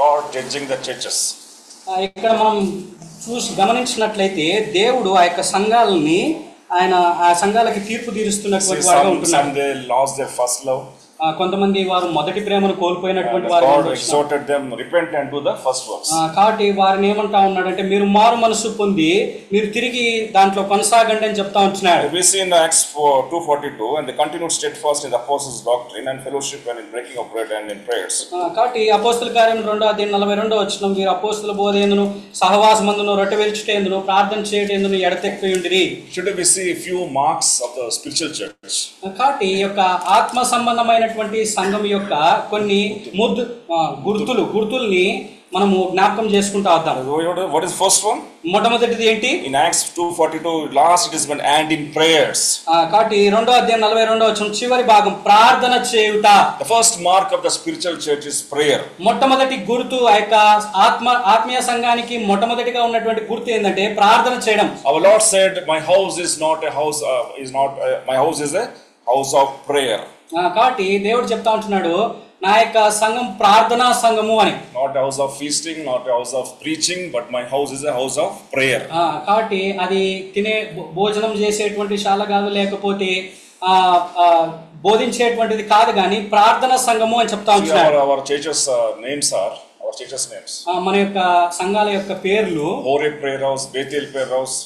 God judging the churches. ఇక్కడ మనం గమనించినట్లయితే దేవుడు ఆ యొక్క సంఘాలని ఆయన ఆ సంఘాలకి తీర్పు తీరుస్తున్నటువంటి వాడుగా ఉంటున్నాడు. Some they lost their first love. కొంతమంది వారు మొదటి ప్రేమను కోల్పోయినటువంటి వారు. God exhorted them, repent and do the first works. కాబట్టి వారిని ఏమంటా ఉన్నాడంటే మీరు మారు మనసు పొంది మీరు తిరిగి దాంట్లో కొనసాగండి అని చెప్తా ఉంటున్నాడు. We see in Acts 2:42, and they continued steadfast in the apostles' doctrine and fellowship and in breaking of bread and in prayers. కాబట్టి అపోస్తల కార్యం 2:42 వచనం, వీరు అపోస్తల బోధ యందును సహవాసమందును రొట్టె విరుచుట యందును ప్రార్థన చేయుట యందును ఎడతెగకయుండిరి. Should we see a few marks of the spiritual church? కాబట్టి ఈ యొక్క ఆత్మ సంబంధమైన సంఘం యొక్క కొన్ని గుర్తుల్ని మనము జ్ఞాపకం చేసుకుంటా వద్దాం. What is first one? మొట్టమొదటిది ఏంటి? In Acts 2:42, last it is when and in prayers. కాబట్టి 2:42 వచనం చివరి భాగం ప్రార్థన చేయుట. The first mark of the spiritual church is prayer. మొట్టమొదటి గుర్తు ఆ యొక్క ఆత్మీయ సంఘానికి మొట్టమొదటిగా ఉన్నటువంటి గుర్తు ఏంటంటే ప్రార్థన చేయడం. Our Lord said, my house is not a house, my house is a house of prayer. కాబట్టి దేవుడు చెప్తా ఉంటున్నాడు నా యొక్క సంఘం ప్రార్థనా సంఘము అని. Not a house of feasting, not a house of preaching, but my house is a house of prayer. కాబట్టి అది తినే భోజనం చేసేటువంటి శాల కాదు, లేకపోతే బోధించేటువంటిది కాదు, కానీ ప్రార్థనా సంఘము అని చెప్తా ఉంటున్నాడు. Our churches names are our churches names. మన యొక్క సంఘాల యొక్క పేర్లు Horeb Prayer House, Bethel Prayer House,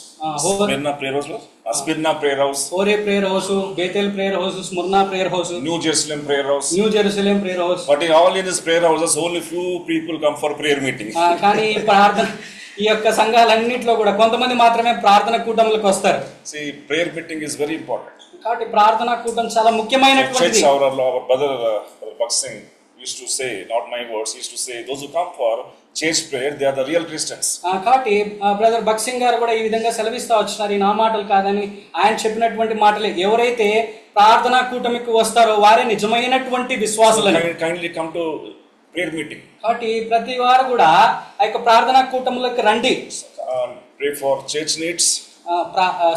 Smyrna Prayer House, Smyrna Prayer House, Horeb Prayer House, Bethel Prayer House, Smyrna Prayer House, New Jerusalem Prayer House. New Jerusalem Prayer House. But in all in these prayer houses, only few people come for prayer meeting. కానీ ప్రార్థన ఈ యొక్క సంఘాలన్నింటిలో కూడా కొంతమంది మాత్రమే ప్రార్థన కూటములకు వస్తారు. See, prayer meeting is very important. కాబట్టి ప్రార్థనా కూటం చాలా ముఖ్యమైనటువంటిది. Our brother Baksing used to say, not my words, he used to say, those who come for church prayer, they are the real Christians. కాబట్టి బ్రదర్ బక్సింగ్ గారు కూడా ఈ విధంగా సెలవిస్తా వచ్చినారు. ఈ నా మాటలు కాదని ఆయన చెప్పినటువంటి మాటలే. ఎవరైతే ప్రార్థనా కూటమికి వస్తారో వారే నిజమైనటువంటి విశ్వాసులని. Kindly come to prayer meeting. కాబట్టి ప్రతి వారు కూడా ఆ యొక్క ప్రార్థనా కూటములకు రండి. Pray for church needs.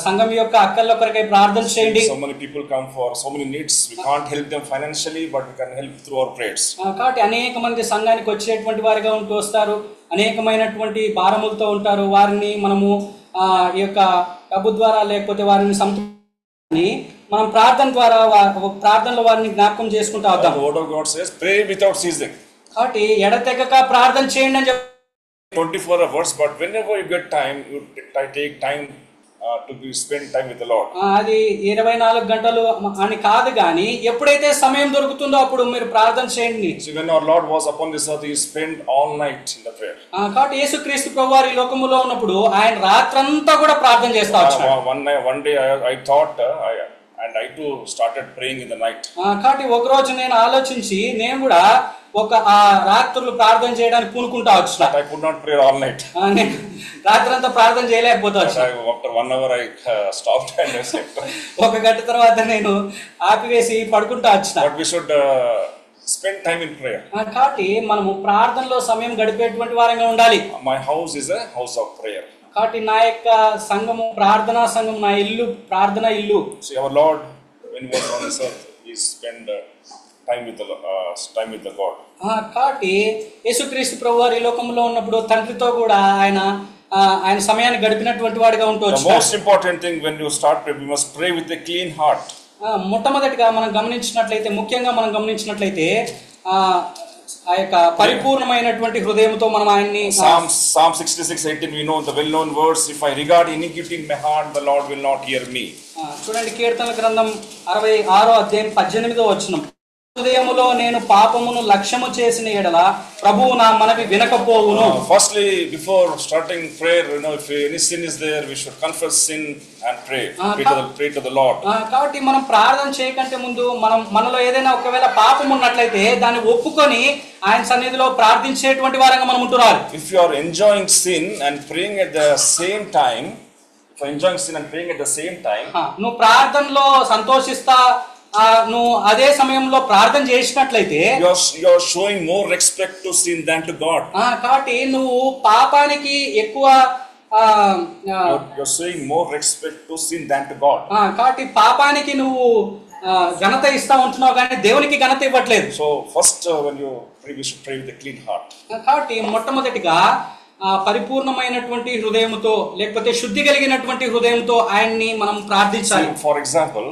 సంఘం యొక్క అక్కర్ల కొరకై ప్రార్థన చేయండి. So many people come for so many needs. We can't help them financially, but we can help through our prayers. కాబట్టి అనేక మంది సంఘానికి వచ్చేటువంటి వారిగా ఉంటూ వస్తారు, అనేకమైనటువంటి భారములతో ఉంటారు. వారిని మనము ఈ యొక్క డబ్బు ద్వారా లేకపోతే వారిని సంతృప్తి మనం ప్రార్థన ద్వారా ప్రార్థనలో వారిని జ్ఞాపకం చేసుకుంటూ వద్దాం. The word of God says, pray without ceasing. కాబట్టి ఎడతెగక ప్రార్థన చేయండి అని చెప్పి 24 hours, but whenever you get time, you take time to spend time with the Lord. అది 24 గంటలు అని కాదు, కానీ ఎప్పుడైతే సమయం దొరుకుతుందో అప్పుడు మీరు ప్రార్థన చేయండి. So when our Lord was upon this earth, he spent all night in the prayer. కాబట్టి యేసుక్రీస్తు ప్రభువారు ఈ లోకములో ఉన్నప్పుడు ఆయన రాత్రంతా కూడా ప్రార్థన చేస్తా వచ్చాడు. One day I thought and I too started praying in the night. కాబట్టి ఒక రోజు నేను ఆలోచించి నేను కూడా ఒక ఆ రాత్రులు ప్రార్థన చేయడానికి పూనుకుంటా వచ్చిన. I could not pray all night. నేను రాత్రంతా ప్రార్థన చేయలేకపోతా వచ్చిన. After 1 hour I stopped and I slept. ఒక గంట తర్వాత నేను ఆపివేసి పడుకుంటా వచ్చిన. But we should spend time in prayer. కాబట్టి మనము ప్రార్థనలో సమయం గడిపేటువంటి వారంగా ఉండాలి. My house is a house of prayer. కాబట్టి నా యొక్క సంఘము ప్రార్థనా సంఘం, నా ఇల్లు ప్రార్థనా ఇల్లు. See, our Lord, when he was on this earth, he spent time with the God. కాబట్టి యేసుక్రీస్తు ప్రభువారు ఈ లోకంలో ఉన్నప్పుడు తండ్రితో కూడా ఆయన సమయాన్ని గడిపినటువంటి వాడిగా ఉంటూ The వచ్చాడు. most important thing when you start prayer, we must pray with a clean heart. మొట్టమొదటిగా మనం ముఖ్యంగా మనం గమనించినట్లయితే ఆ యొక్క పరిపూర్ణమైనటువంటి హృదయంతో మనం ఆయన్ని Psalm 66:18 we know the well known words, if I regard iniquity in my heart, the Lord will not hear me. చూడండి, కీర్తనల గ్రంథం 66:18 హృదయములో నేను పాపమును లక్ష్యము చేసిన ఎడల ప్రభువు నా మనవి వినకపోవును. Firstly, before starting prayer, if any sin is there, we should confess sin and pray to the Lord. కాబట్టి మనం ప్రార్థన చేయకంటే ముందు మనలో ఏదైనా ఒకవేళ పాపం ఉన్నట్లయితే దాన్ని ఒప్పుకొని ఆయన సన్నిధిలో ప్రార్థించేటువంటి వారంగా మనం ఉంటున్నారు. If you are enjoying sin and praying at the same time, నువ్వు ప్రార్థనలో సంతోషిస్తా నువ్వు అదే సమయంలో ప్రార్థన చేసినట్లయితే you are showing more respect to sin than to God. కాబట్టి నువ్వు పాపానికి ఎక్కువ you're showing more respect to sin than to God. కాబట్టి పాపానికి నువ్వు ఘనత ఇస్తా ఉంటున్నావు కానీ దేవునికి ఘనత ఇవ్వట్లేదు. So first when you pray, we should pray with a clean heart. కాబట్టి మొట్టమొదటిగా పరిపూర్ణమైనటువంటి హృదయంతో లేకపోతే శుద్ధి కలిగినటువంటి హృదయంతో ఆయన్ని మనం ప్రార్థించాలి. For example,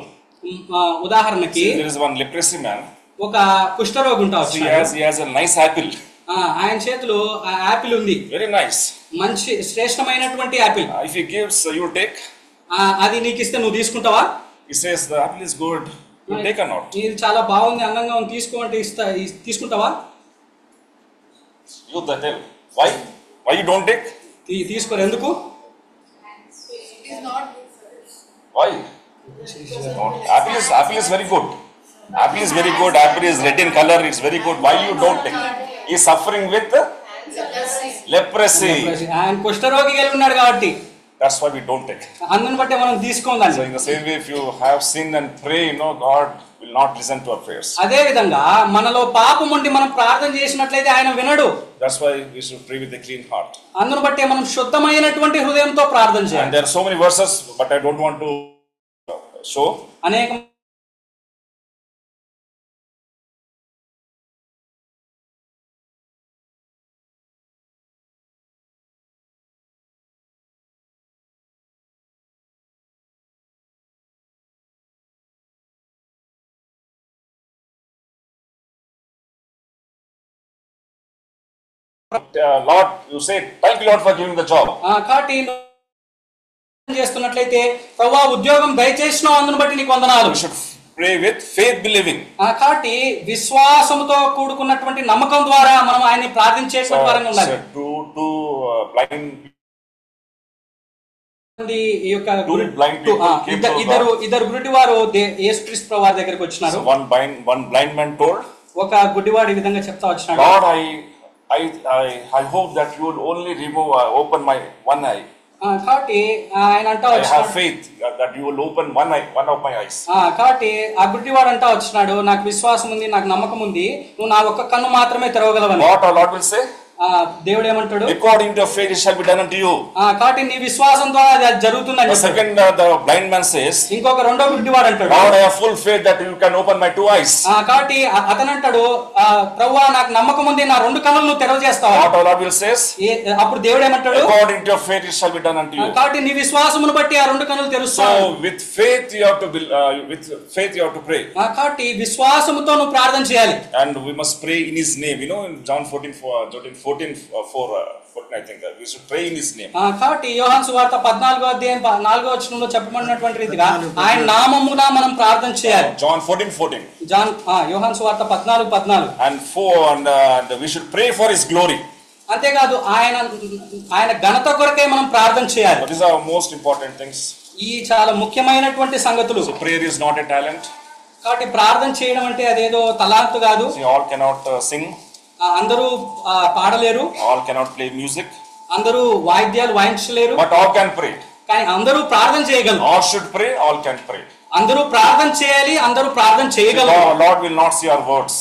ఉదాహరణకి there is one leprosy man. ఒక కుష్ఠరోగి ఉంటాడు. He has a nice apple. ఆయన చేతిలో యాపిల్ ఉంది. Very nice. మంచి శ్రేష్టమైనటువంటి Apple. If he gives, you take. అది నీకు ఇస్తే నువ్వు తీసుకుంటావా? He says the apple is good. You take or not? ఇది చాలా బాగుంది, అందంగా ఉంది, తీసుకో అంటే తీసుకుంటావా? You the devil. Why you don't take? తీసుకోరు ఎందుకు? It is not good for us. Why? Apple is very good. Apple is very good. Apple is red in color. It's very good. Why you don't take? He is suffering with leprosy. ఆయన కుష్ఠరోగి కలిగి ఉన్నాడు కాబట్టి. That's why we don't take. అందుని బట్టి మనం తీసుకోండి. So in the same way, if you have sinned and pray, God will not listen to our prayers. అదే విధంగా మనలో పాపం ఉండి మనం ప్రార్థన చేసినట్లయితే ఆయన వినడు. That's why we should pray with a clean heart. అందుని బట్టి మనం శుద్ధమైనటువంటి హృదయంతో ప్రార్థన చేయాలి. And there are so many verses, but I don't want to show. అనేక Lord, you say, thank you Lord for giving the job. కాబట్టి చేస్తున్నట్లయితే ప్రభువా ఉద్యోగం దయచేసినావు, అందుని బట్టి నీకు వందనాలు. We should pray with faith believing. కాబట్టి విశ్వాసముతో కూడుకున్నటువంటి నమ్మకం ద్వారా మనం ఆయన్ని ప్రార్థించేటువంటి వారంగా ఉండాలి. Blind ఈ యొక్క ఇద్దరు గుడ్డివారు యేసుక్రీస్తు ప్రభువారి దగ్గరికి వచ్చినారు. one blind man told, ఒక గుడ్డివాడు ఈ విధంగా చెప్తా వచ్చినాడు, Lord, I hope that you will only open my one eye. కాబట్టి ఆయన అంటా I have వచ్చినాడు, faith that you will open one of my eyes. కాబట్టి ఆ గుడ్డివాడు అంటా వచ్చినాడు, నాకు విశ్వాసం ఉంది, నాకు నమ్మకం ఉంది, నువ్వు నా ఒక్క కన్ను మాత్రమే తెరవగలవని. What our Lord will say? దేవుడు ఏమంటాడు? According to your faith it shall be done unto you. కాబట్టి నీ విశ్వాసం ద్వారా అది జరుగుతుందని. The second the blind man says, ఇంకొక రెండో గుడ్డివాడు అంటాడు, Lord, I have full faith that you can open my two eyes. కాబట్టి అతను అంటాడు, ప్రభువా నాకు నమ్మకం ఉంది, నా రెండు కన్నులు నువ్వు తెరవజేస్తావు. What our Lord will says, అప్పుడు దేవుడు ఏమంటాడు? According to your faith it shall be done unto you. కాబట్టి నీ విశ్వాసమును బట్టి ఆ రెండు కన్నులు తెరుస్తావు. So with faith you have to pray. కాబట్టి విశ్వాసముతో నువ్వు ప్రార్థన చేయాలి. And we must pray in his name. In John 14:4 I think that we should pray in his name. కాబట్టి యోహాను సువార్త 14:4 చెప్పబడినటువంటి రీతిగా ఆయన నామమున మనం ప్రార్థన చేయాలి. John 14:14. యోహాను సువార్త 14:14. And we should pray for his glory. అంతేకాదు ఆయన ఘనత కొరకే మనం ప్రార్థన చేయాలి. These are most important things. ఈ చాలా ముఖ్యమైనటువంటి సంగతులు. So prayer is not a talent. కాబట్టి ప్రార్థన చేయడం అంటే అదేదో తలాంతు కాదు. See, all cannot sing. అందరూ పాడలేరు, all cannot play music, అందరూ వాయిద్యాలు వాయించలేరు, but all can pray. కానీ అందరూ ప్రార్థన చేయగలరు. All should pray, all can pray. అందరూ ప్రార్థన చేయాలి, అందరూ ప్రార్థన చేయగలరు. Lord will not see our words.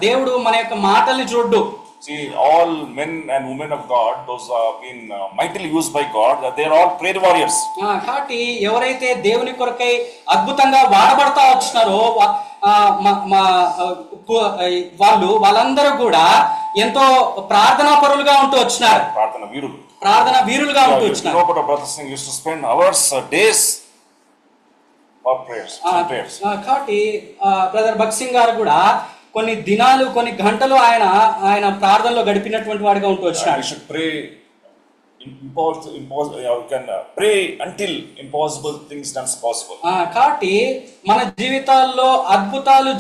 దేవుడు మన యొక్క మాటల్ని చూడ్డు. See, all men and women of God, those who have been mightily used by God, they are all prayer warriors. కాబట్టి ఎవరైతే దేవుని కొరకై అద్భుతంగా వాడబడతా వచ్చినారో వాళ్ళందరూ కూడా ఎంతో ప్రార్థనా పరులుగా ఉంటూ వచ్చినారు. ప్రార్థన వీరులుగా ఉంటూ వచ్చినారు. No, but our brother Singh used to spend hours, days for prayers. కాబట్టి బ్రదర్ భగత్ సింగ్ గారు కూడా కొన్ని దినాలు కొన్ని గంటలు ఆయన ప్రార్థనలో గడిపినటువంటి వాడిగా ఉంటూ వచ్చినాడు. We should pray you can pray until impossible things done possible. కాబట్టి మన జీవితాల్లో అద్భుతాలు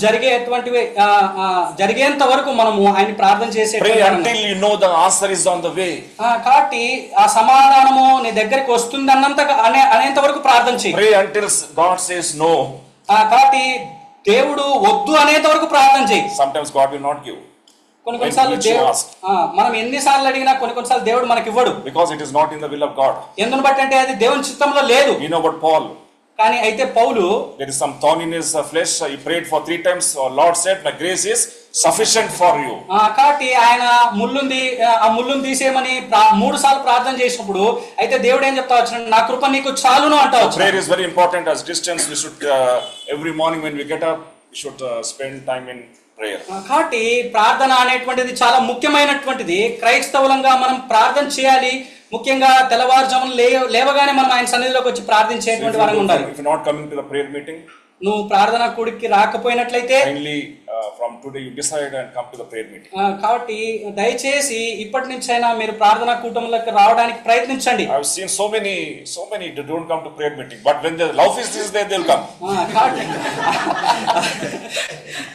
జరిగేంత వరకు మనము ఆయన ప్రార్థన చేసే pray until you know the answer is on the way. కాబట్టి ఆ సమాధానము నీ దగ్గరికి వస్తుంది అనేంత వరకు ప్రార్థన చేయి. Pray until God says no. కాబట్టి దేవుడు వద్దు అనేంత వరకు ప్రార్థన చేయి. Sometimes God will not give. కొన్నిసార్లు మనం ఎన్నిసార్లు అడిగినా కొన్నిసార్లు దేవుడు మనకి ఇవ్వడు. Because it is not in the will of God. ఎందును బట్టి అంటే అది దేవుని చిత్తంలో లేదు. You know about Paul. కానీ అయితే పౌలు, there is some thorn in his flesh. He prayed for 3 times. Lord said, my grace is sufficient for you. కాబట్టి ఆయన ముళ్ళుని తీసేయమని 3 సార్లు ప్రార్థన చేసినప్పుడు అయితే దేవుడు ఏం చెప్తా వచ్చాడు, నా కృప నీకు చాలును అంటా వచ్చాడు. Prayer is very important. As Christians, we should every morning when we get up, we should spend time in prayer. కాబట్టి ప్రార్థన అనేటువంటిది చాలా ముఖ్యమైనటువంటిది. క్రైస్తవులంగా మనం ప్రార్థన చేయాలి. ముఖ్యంగా తెల్లవారుజామున లేవగానే మనం ఆయన సన్నిధిలోకి వచ్చి ప్రార్థించేటువంటి వారంగా ఉండాలి. If you are not coming to the prayer meeting, నువ్వు ప్రార్థనా కూడికి రాకపోయినట్లయితే kindly from today you decide and come to the prayer meeting. కాబట్టి దయచేసి ఇప్పటి నుంచైనా మీరు ప్రార్థనా కూటములకు రావడానికి ప్రయత్నించండి. I have seen so many they don't come to prayer meeting, but when the love feast is there, they will come.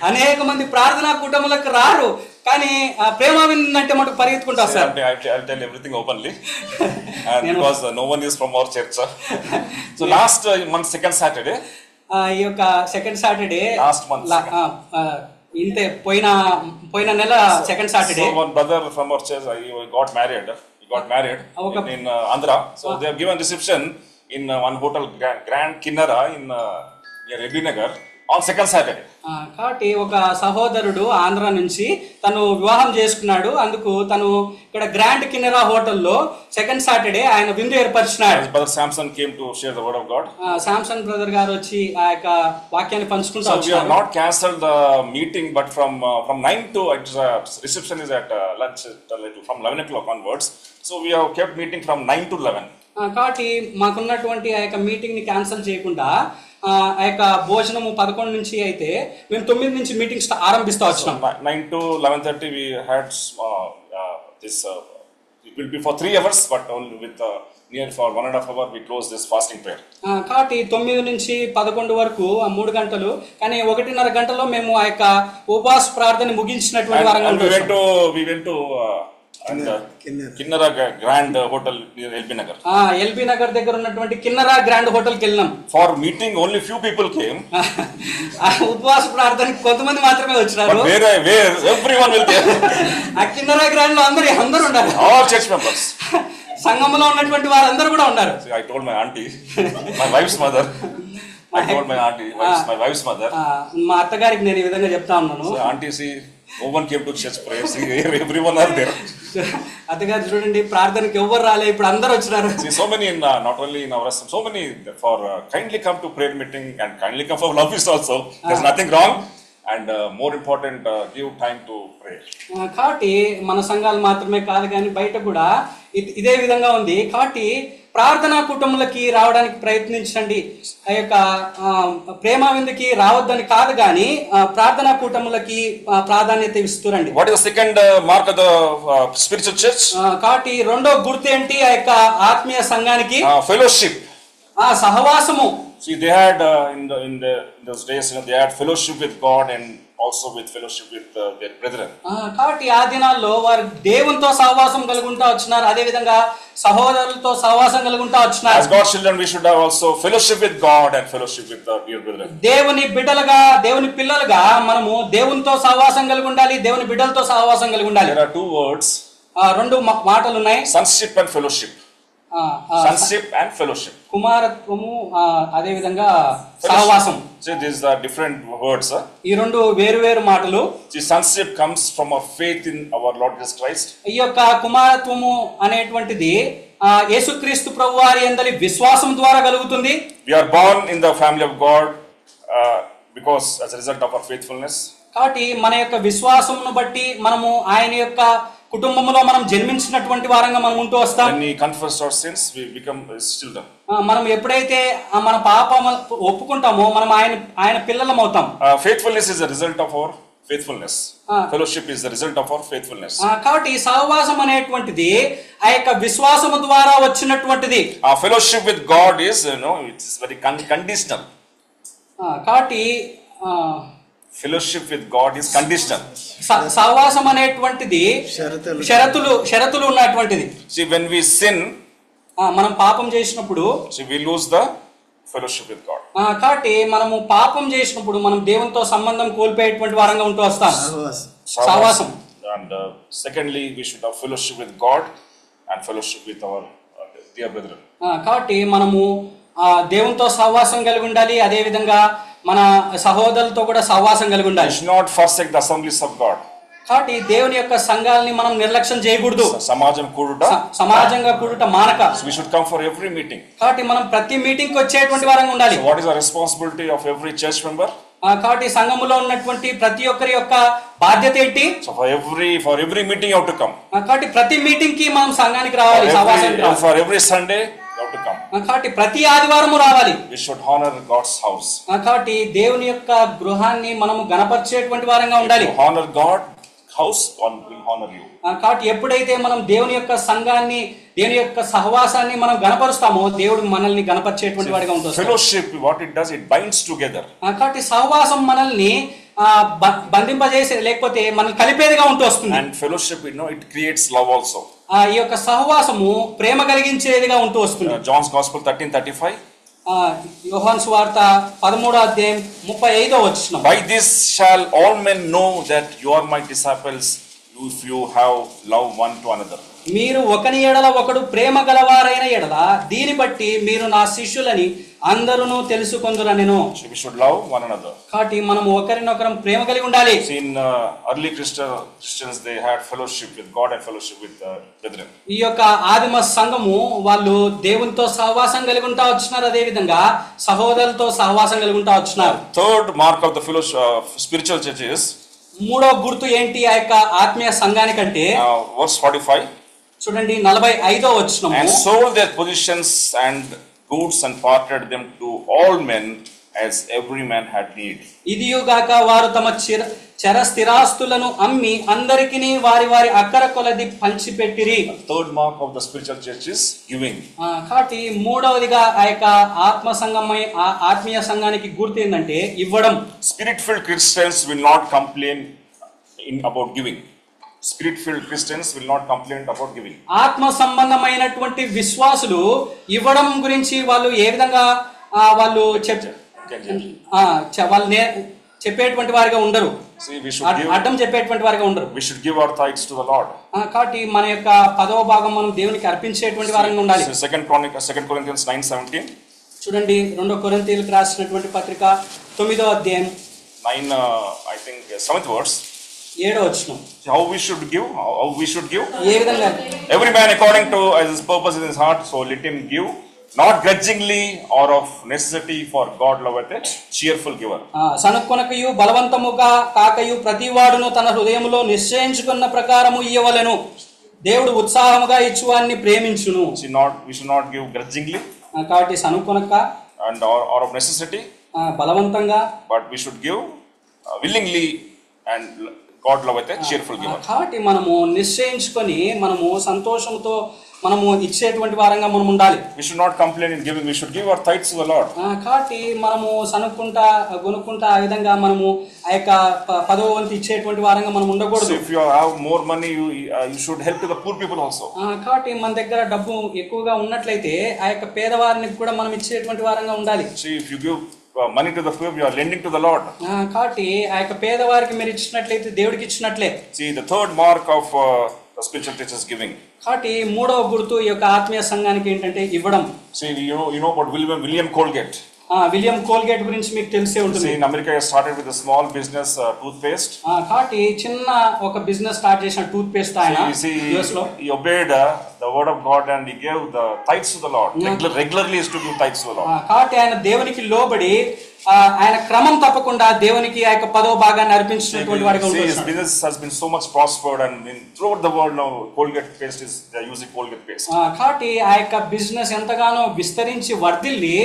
అనేక మంది ప్రార్థనా కూటములకు రారు, కానీ ప్రేమ విందంటే మటుకు పరిగెత్తుకుంటారు sir. I'll tell everything openly, and because no one is from our church. So last month second Saturday, ఈ యొక్క second Saturday last month ఇంతే పోయిన నెల second Saturday, so one brother from our church he got married in Andhra. So they have given reception in one hotel, Grand Kinnara in near LB Nagar on second Saturday. కాబట్టి ఒక సహోదరుడు ఆంధ్ర నుంచి తను వివాహం చేసుకున్నాడు. అందుకు తను ఇక్కడ గ్రాండ్ కిన్నెరా హోటల్లో సెకండ్ సాటర్డే ఆయన విందు ఏర్పరిచినాడు. Brother Samson came to share the word of God. Samson brother గారు వచ్చి ఆ యొక్క వాక్యాన్ని పంచుకుంటూ వచ్చారు. So we have not cancelled the meeting, but from 9 to reception is at lunch from 11 o'clock onwards. So we have kept meeting from 9 to 11. కాబట్టి మాకున్నటువంటి ఆ యొక్క మీటింగ్ ని క్యాన్సిల్ చేయకుండా ఆ యొక్క భోజనము 11 నుంచి అయితే మేము 9 నుంచి మీటింగ్స్ ఆరంభిస్తూ వచ్చాం. 9 to 11:30 we had this it will be for 3 hours, but only with near for 1.5 hour we close this fasting prayer. కాబట్టి 9 నుంచి 11 వరకు ఆ 3 గంటలు, కానీ 1.5 గంటలో మేము ఆ యొక్క ఉపవాస ప్రార్థన ముగించినటువంటి వారంగా we went to Kinnara Grand Hotel near LB Nagar. LB Nagar దగ్గర ఉన్నటువంటి కిన్నరా గ్రాండ్ హోటల్ కి వెళ్ళాం. For meeting only few people came. ఉపవాస ప్రార్థనకి కొంతమంది మాత్రమే వచ్చారు. But where everyone will there. ఆ కిన్నరా గ్రాండ్ లో అందరూ ఉన్నారు. All church members. సంఘంలో ఉన్నటువంటి వారందరూ కూడా ఉన్నారు. I told my auntie, my wife's mother. I told my auntie, my wife's mother. మా అత్తగారికి నేను ఈ విధంగా చెప్తా ఉన్నాను. So auntie, see, no one came to church prayer. See, everyone are there. అత్తగారు చూడండి, ప్రార్థనకి ఎవరు రాలే, ఇప్పుడు అందరూ వచ్చినారు. See, so many in not only in our so many for kindly come to prayer meeting and kindly come for love feast also. There's nothing wrong, and more important, give time to pray. కాబట్టి మన సంఘాలు మాత్రమే కాదు కానీ బయట కూడా ఇదే విధంగా ఉంది. కాబట్టి ప్రార్థనా కుటుంబాలకి రావడానికి ప్రయత్నించండి. ఆ యొక్క ప్రేమ విందుకి రావద్దని కాదు కానీ ప్రార్థనా కుటుంబాలకి ప్రాధాన్యత ఇస్తురండి. What is the second mark of the spiritual church? కాబట్టి రెండో గుర్తు ఏంటి ఆ యొక్క ఆత్మీయ సంఘానికి? Fellowship. సహవాసము. See, they had in those days, they had fellowship with God and also with fellowship with their brethren. కాబట్టి ఆ దినాల్లో వారు దేవునితో సహవాసం కలుగుంటా వచ్చినారు, అదే విధంగా సహోదరులతో సహవాసం కలుగుంటా వచ్చినారు. As God's children, we should have also fellowship with God and fellowship with our dear brethren. దేవుని బిడ్డలుగా, దేవుని పిల్లలుగా మనము దేవునితో సహవాసం కలిగి ఉండాలి, దేవుని బిడ్డలతో సహవాసం కలిగి ఉండాలి. There are two words, రెండు మాటలు ఉన్నాయి, sonship and fellowship. Sonship and fellowship. కుమారత్వము, అదే విధంగా సహవాసం. See, these are different words. ఈ రెండు వేరు వేరు మాటలు. See, sonship comes from our faith in our Lord Jesus Christ. ఈ యొక్క కుమారత్వము అనేటువంటిది యేసుక్రీస్తు ప్రభువారి యందలి విశ్వాసం ద్వారా కలుగుతుంది. We are born in the family of God because as a result of our faithfulness. కాబట్టి మన యొక్క విశ్వాసమును బట్టి మనము ఆయన యొక్క కుటుంబంలో మనం జన్మించినటువంటి వారంగా మనం ఉంటూ వస్తాం. When we confess our sins, we become his children. మనం ఎప్పుడైతే మన పాపము ఒప్పుకుంటామో మనం ఆయన పిల్లలం అవుతాం. Faithfulness is a result of our faithfulness. Fellowship is the result of our faithfulness. కాబట్టి సహవాసం అనేటువంటిది ఆ యొక్క విశ్వాసము ద్వారా వచ్చినటువంటిది. Our fellowship with God is, it is very conditional. కాబట్టి Fellowship with God is conditional. సహవాసం అనేటువంటిది షరతులు ఉన్నటువంటిది. See, when we sin, మనం పాపం చేసినప్పుడు we lose the fellowship with God. కాబట్టి మనము పాపం చేసినప్పుడు మనం దేవునితో సంబంధం కోల్పోయేటువంటి వారంగా ఉంటూ వస్తాం. సహవాసం. And secondly, we should have fellowship with God and fellowship with our dear brethren. కాబట్టి మనము దేవునితో సహవాసం కలిగి ఉండాలి, అదే విధంగా మన సహోదరులతో కూడా సహవాసం కలిగి ఉండాలి. We should not forsake the assemblies of God. కాబట్టి దేవుని యొక్క సంఘాలని మనం నిర్లక్ష్యం చేయకూడదు. సమాజంగా కూడుట మానక. We should come for every meeting. కాబట్టి మనం ప్రతి మీటింగ్ కి వచ్చేటువంటి వారంగా ఉండాలి. So what is the responsibility of every church member? కాబట్టి సంఘములో ఉన్నటువంటి ప్రతి ఒక్కరి యొక్క బాధ్యత ఏంటి? So for every meeting you have to come. కాబట్టి ప్రతి మీటింగ్ కి మనం సంఘానికి రావాలి, సహవాసానికి రావాలి. For every Sunday you have to come. కాబట్టి ప్రతి ఆదివారము రావాలి. We should honor God's house. కాబట్టి దేవుని యొక్క గృహాన్ని మనము గణపరిచేటువంటి వారంగా ఉండాలి. Honor God house, God will honor you. కాబట్టి ఎప్పుడైతే మనం దేవుని యొక్క సంఘాన్ని, దేవుని యొక్క సహవాసాన్ని మనం గణపరుస్తామో దేవుడు మనల్ని గణపరిచేటువంటి వాడిగా ఉంటుంది. Fellowship, what it does, it binds together. కాబట్టి సహవాసం మనల్ని బంధింపజేసే, లేకపోతే మనల్ని కలిపేదిగా ఉంటూ వస్తుంది. And fellowship, it creates love also. ఈ యొక్క సహవాసము ప్రేమ కలిగించేదిగా ఉంటూ వస్తుంది. John's Gospel 13:35. యోహాను సువార్త 13:35. By this shall all men know that you are my disciples, if you have love one to another. మీరు ఒకని ఎడల ఒకడు ప్రేమ గలవారైన ఎడల దీని బట్టి మీరు నా శిష్యులని అందరూ తెలుసుకొందురనెను. We should love one another. కాబట్టి మనం ఒకరినొకరం ప్రేమ కలిగి ఉండాలి. See, in early Christians, they had fellowship with God and fellowship with brethren. ఈ యొక్క ఆదిమ సంఘము వాళ్ళు దేవునితో సహవాసం కలిగి ఉంటా వచ్చినారు, అదే విధంగా సహోదరులతో సహవాసం కలిగి ఉంటా వచ్చినారు. Third mark of the spiritual church is, మూడో గుర్తు ఏంటి ఆ యొక్క ఆత్మీయ సంఘానికంటే? verse 45. చూడండి 45వ వచనము. And sold their positions and goods and parted them to all men as every man had need. ఇదియుగాక వారు తమ చర స్థిరాస్తులను అమ్మి అందరికిని వారి వారి అక్కర కొలది పంచిపెట్టిరి. Third mark of the spiritual church is giving. కాబట్టి మూడవదిగా ఆ యొక్క ఆత్మీయ సంఘానికి గుర్తు ఏంటంటే ఇవ్వడం. Spirit-filled Christians will not complain about giving. Spirit-filled Christians will not complain about giving. ఆత్మ సంబంధమైనటువంటి విశ్వాసులు ఇవ్వడం గురించి వాళ్ళు ఏ విధంగా వాళ్ళు చెప్పేటువంటి వారిగా ఉండరు. అడ్డం చెప్పేటువంటి వారిగా ఉండరు. We should give our tithes to the Lord. కాబట్టి మన యొక్క 10వ భాగం మనం దేవునికి అర్పించేటువంటి వారంగా ఉండాలి. 2 Corinthians 9:17. చూడండి 2 కొరింథీయులకు రాసినటువంటి పత్రిక 9వ అధ్యాయం 7th verse. 7వ వచనం. How we should give? ఏ విధంగా? Every man according to his purpose in his heart, so let him give, not grudgingly or of necessity, for God loveth a cheerful giver. సనుకొనకయు బలవంతముగా కాకయు ప్రతివాడును తన హృదయములో నిశ్చయించుకున్న ప్రకారము ఇయ్యవలెను. దేవుడు ఉత్సాహముగా ఇచ్చువాన్ని ప్రేమించును. We should not give grudgingly. కాబట్టి సనుకొనక and or of necessity, బలవంతంగా, but we should give willingly, and God loveth a cheerful giver. కాబట్టి మనము నిశ్చయించుకొని మనము సంతోషంతో మనము ఇచ్చేటువంటి వారంగా మనం ఉండాలి. We should not complain in giving. We should give our tithes to the Lord. కాబట్టి మనము సనుక్కుంటా గొనుక్కుంటా ఆ విధంగా మనము ఆ యొక్క 10వ వంతు ఇచ్చేటువంటి వారంగా మనం ఉండకూడదు. So if you have more money, you should help to the poor people also. కాబట్టి మన దగ్గర డబ్బు ఎక్కువగా ఉన్నట్లయితే ఆ యొక్క పేదవారికి కూడా మనం ఇచ్చేటువంటి వారంగా ఉండాలి. See, if you give money to the poor, you are lending to the Lord. కాబట్టి ఆ యొక్క పేదవారికి మీరు ఇచ్చినట్లయితే దేవుడికి ఇచ్చినట్లే. See, the third mark of the spiritual church is giving. కాబట్టి మూడవ గుర్తు ఈ యొక్క ఆత్మీయ సంఘానికి ఏంటంటే ఇవ్వడం. See, you know about William Colgate. William Colgate గురించి మీకు తెలిసే ఉంటుంది. See, in America, he started with a small business, toothpaste. కాబట్టి చిన్న ఒక బిజినెస్ స్టార్ట్ చేసిన టూత్ పేస్ట్ ఆయన యుఎస్ లో. He obeyed the word of God and he gave the tithes to the Lord. Regularly is to give tithes to the Lord. కాబట్టి ఆయన దేవునికి లోబడి ఆయన క్రమం తప్పకుండా దేవునికి ఆ యొక్క 10వ భాగాన్ని అర్పించినటువంటి వాడిగా ఉంటాడు. His business has been so much prospered and throughout the world now Colgate paste is they are using Colgate paste. కాబట్టి ఆ యొక్క బిజినెస్ ఎంతగానో విస్తరించి వర్ధిల్లి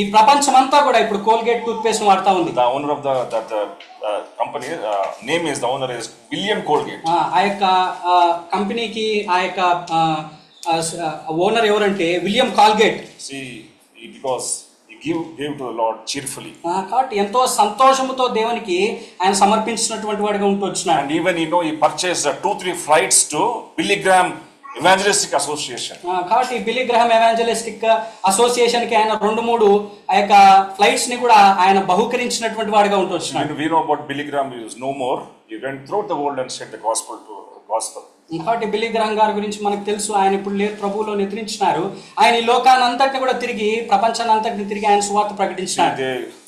ఈ ప్రపంచమంతా కూడా ఇప్పుడు కోల్గేట్ టూత్ పేస్ట్ వాడుతా ఉంది. The owner of the company name is the owner is William Colgate. ఆ యొక్క కంపెనీకి ఆ యొక్క ఓనర్ ఎవరంటే William Colgate. See, because gave to the Lord cheerfully. కాబట్టి ఎంతో సంతోషముతో దేవునికి ఆయన సమర్పించినటువంటి వాడిగా ఉంటూ వచ్చినాడు. And even he purchased 2-3 flights to Billy Graham Evangelistic Association. కాబట్టి బిల్లీ గ్రహాం ఎవాంజలిస్టిక్ అసోసియేషన్ కి ఆయన 2-3 ఆ యొక్క ఫ్లైట్స్ ని కూడా ఆయన బహుకరించినటువంటి వాడిగా ఉంటూ వచ్చినాడు. We know about Billy Graham, he is no more. He went throughout the world and shared the gospel. కాబట్టి బిల్లీ గ్రహాం గారి గురించి మనకు తెలుసు. ఆయన ఇప్పుడు లేదు, ప్రభువులో నిద్రించినారు. ఆయన ఈ లోకాన్ని అంతటిని కూడా తిరిగి ప్రపంచాన్ని అంతటిని తిరిగి ఆయన సువార్త ప్రకటించినారు.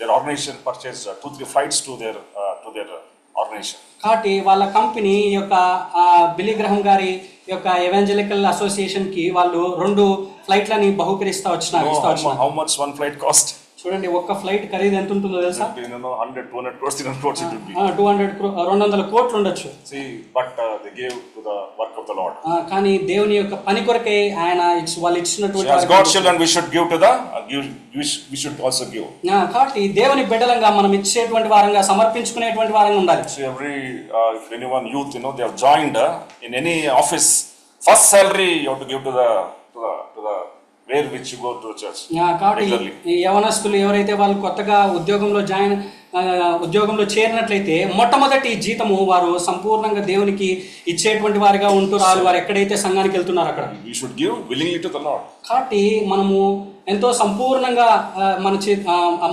Their organization purchased 2-3 flights to their organization. కాబట్టి వాళ్ళ కంపెనీ ఈ యొక్క బిల్లీ గ్రహాం గారి యొక్క ఎవెంజలికల్ అసోసియేషన్ కి వాళ్ళు 2 ఫ్లైట్లని బహుకరిస్తా వచ్చినారు. How much one flight cost? చూడండి, ఒక్క ఫ్లైట్ ఖరీదు ఎంత ఉంటుందో తెలుసా? 100-200 crores, 300 crores it would be. 200 కోట్లు ఉండొచ్చు. See, but they gave to the work of the Lord. కానీ దేవుని యొక్క పని కొరకే ఆయన వాళ్ళు ఇచ్చినటువంటి. As God's children, we should give to the we should also give. కాబట్టి దేవుని బిడ్డలంగా మనం ఇచ్చేటువంటి వారంగా సమర్పించుకునేటువంటి వారంగా ఉండాలి. So if anyone youth they have joined in any office, first salary you have to give to the where which you go to church. కాబట్టి ఈ యవనస్తులు ఎవరైతే వాళ్ళు కొత్తగా ఉద్యోగంలో చేరినట్లయితే మొట్టమొదటి జీతము వారు సంపూర్ణంగా దేవునికి ఇచ్చేటువంటి వారిగా ఉంటున్నారు. వారు ఎక్కడైతే సంఘానికి వెళ్తున్నారు అక్కడ. We should give willingly to the Lord. కాబట్టి మనము ఎంతో సంపూర్ణంగా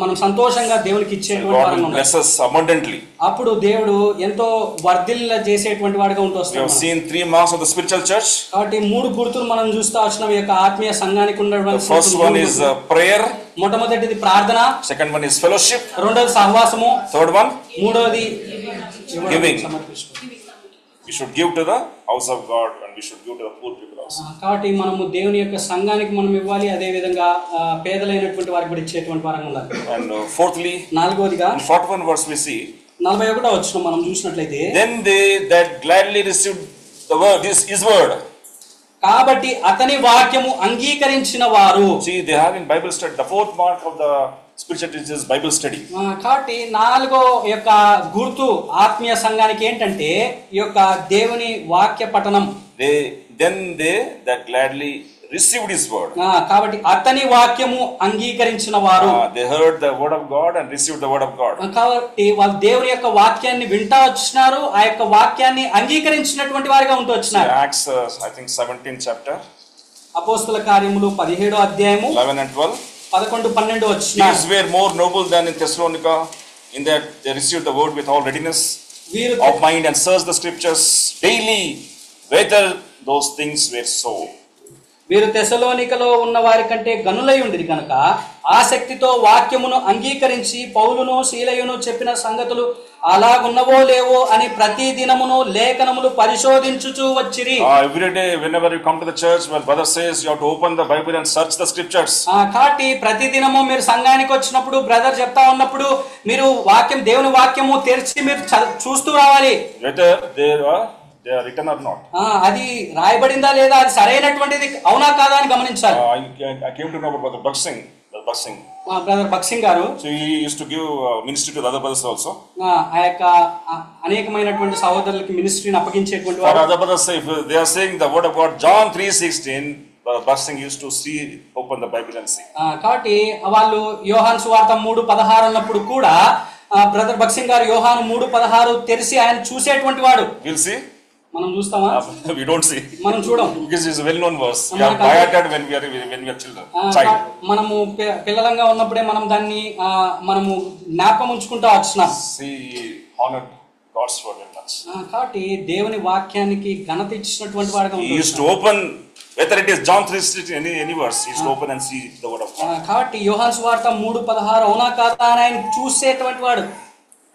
మనం సంతోషంగా దేవునికి ఇచ్చేటువంటి వారంగా ఉండాలి. God will bless us abundantly. అప్పుడు దేవుడు ఎంతో వర్ధిల్ల చేసేటువంటి వాడిగా ఉంటూ వస్తాడు. We have seen 3 marks of the spiritual church. కాబట్టి 3 గుర్తులు మనం చూస్తా వచ్చిన ఈ యొక్క ఆత్మీయ సంఘానికి ఉన్నటువంటి. The first one is prayer. మొట్టమొదటిది ప్రార్థన. Second one is fellowship. రెండోది సహవాసము. Third one, మూడోది giving. We should give to the house of God and we should give to the poor people also. కాబట్టి మనము దేవుని యొక్క సంఘానికి మనం ఇవ్వాలి, అదే విధంగా పేదలైనటువంటి వారికి కూడా ఇచ్చేటువంటి వారంగా ఉండాలి. And fourthly, నాలుగోదిగా in 41 verse we see 41వ వచనం మనం చూసినట్లయితే, then they that gladly received the word, his word. కాబట్టి అతని వాక్యము అంగీకరించిన వారు. See, they have in Bible study, the fourth mark of the spiritual church is Bible study. కాబట్టి 4వ యొక్క గుర్తు ఆత్మీయ సంఘానికి ఏంటంటే ఈ యొక్క దేవుని వాక్య పఠనం. Then they that gladly received his word. కాబట్టి అతని వాక్యము అంగీకరించిన వారు. They heard the word of God and received the word of God. కాబట్టి వాళ్ళు దేవుని యొక్క వాక్యాన్ని వింటా వచ్చినారు, ఆ యొక్క వాక్యాన్ని అంగీకరించినటువంటి వారిగా ఉంటూ వచ్చినారు. Acts I think 17th chapter. అపోస్తల కార్యములు 17వ అధ్యాయము 11 and 12. 11-12 వచ్చినారు. These were more noble than in Thessalonica, in that they received the word with all readiness of mind and searched the scriptures daily whether those things were so. వీరు తెసలోనికలో ఉన్న వారి కంటే గనులై ఉండిరి కనుక ఆసక్తితో వాక్యమును అంగీకరించి పౌలును శీలయును చెప్పిన సంగతులు అలాగున్నవో లేవో అని ప్రతి దినమును లేఖనములు పరిశోధించుచూ వచ్చిరి. Every day whenever you come to the church, when brother says you have to open the Bible and search the scriptures. కాబట్టి ప్రతి దినము మీరు సంఘానికి వచ్చినప్పుడు బ్రదర్ చెప్తా ఉన్నప్పుడు మీరు దేవుని వాక్యము తెరిచి మీరు చూస్తూ రావాలి. Whether they are written or not. అది రాయబడిందా లేదా, అది సరైనటువంటిది అవునా కాదా అని గమనించాలి. I came to know about Brother Buxing. Brother Buxing గారు. So he used to give ministry to the other brothers also. ఆ యొక్క అనేకమైనటువంటి సహోదరులకు మినిస్ట్రీని అప్పగించేటువంటి వారు. For other brothers, if they are saying the word of God, John 3:16, Brother Barsing used to see, open the Bible and see. కాబట్టి వాళ్ళు యోహాను సువార్త 3:16 అన్నప్పుడు కూడా బ్రదర్ భక్సింగ్ గారు యోహాను 3:16 తెరిచి ఆయన చూసేటువంటి వాడు. We'll see. మనం చూస్తామా? We don't see. మనం చూడం. Because it's a well-known verse. We are quieted when we are children. Child. మనము పిల్లలంగా ఉన్నప్పుడే మనం దాన్ని మనము జ్ఞాపకం ఉంచుకుంటూ వచ్చినాం. See, honored God's word very much. కాబట్టి దేవుని వాక్యానికి ఘనత ఇచ్చినటువంటి వాడుగా He used to open, whether it is John 3:16, any verse, he used to open and see the word of God. కాబట్టి యోహాను సువార్త 3:16 అవునా కాదా అని ఆయన చూసేటువంటి వాడు.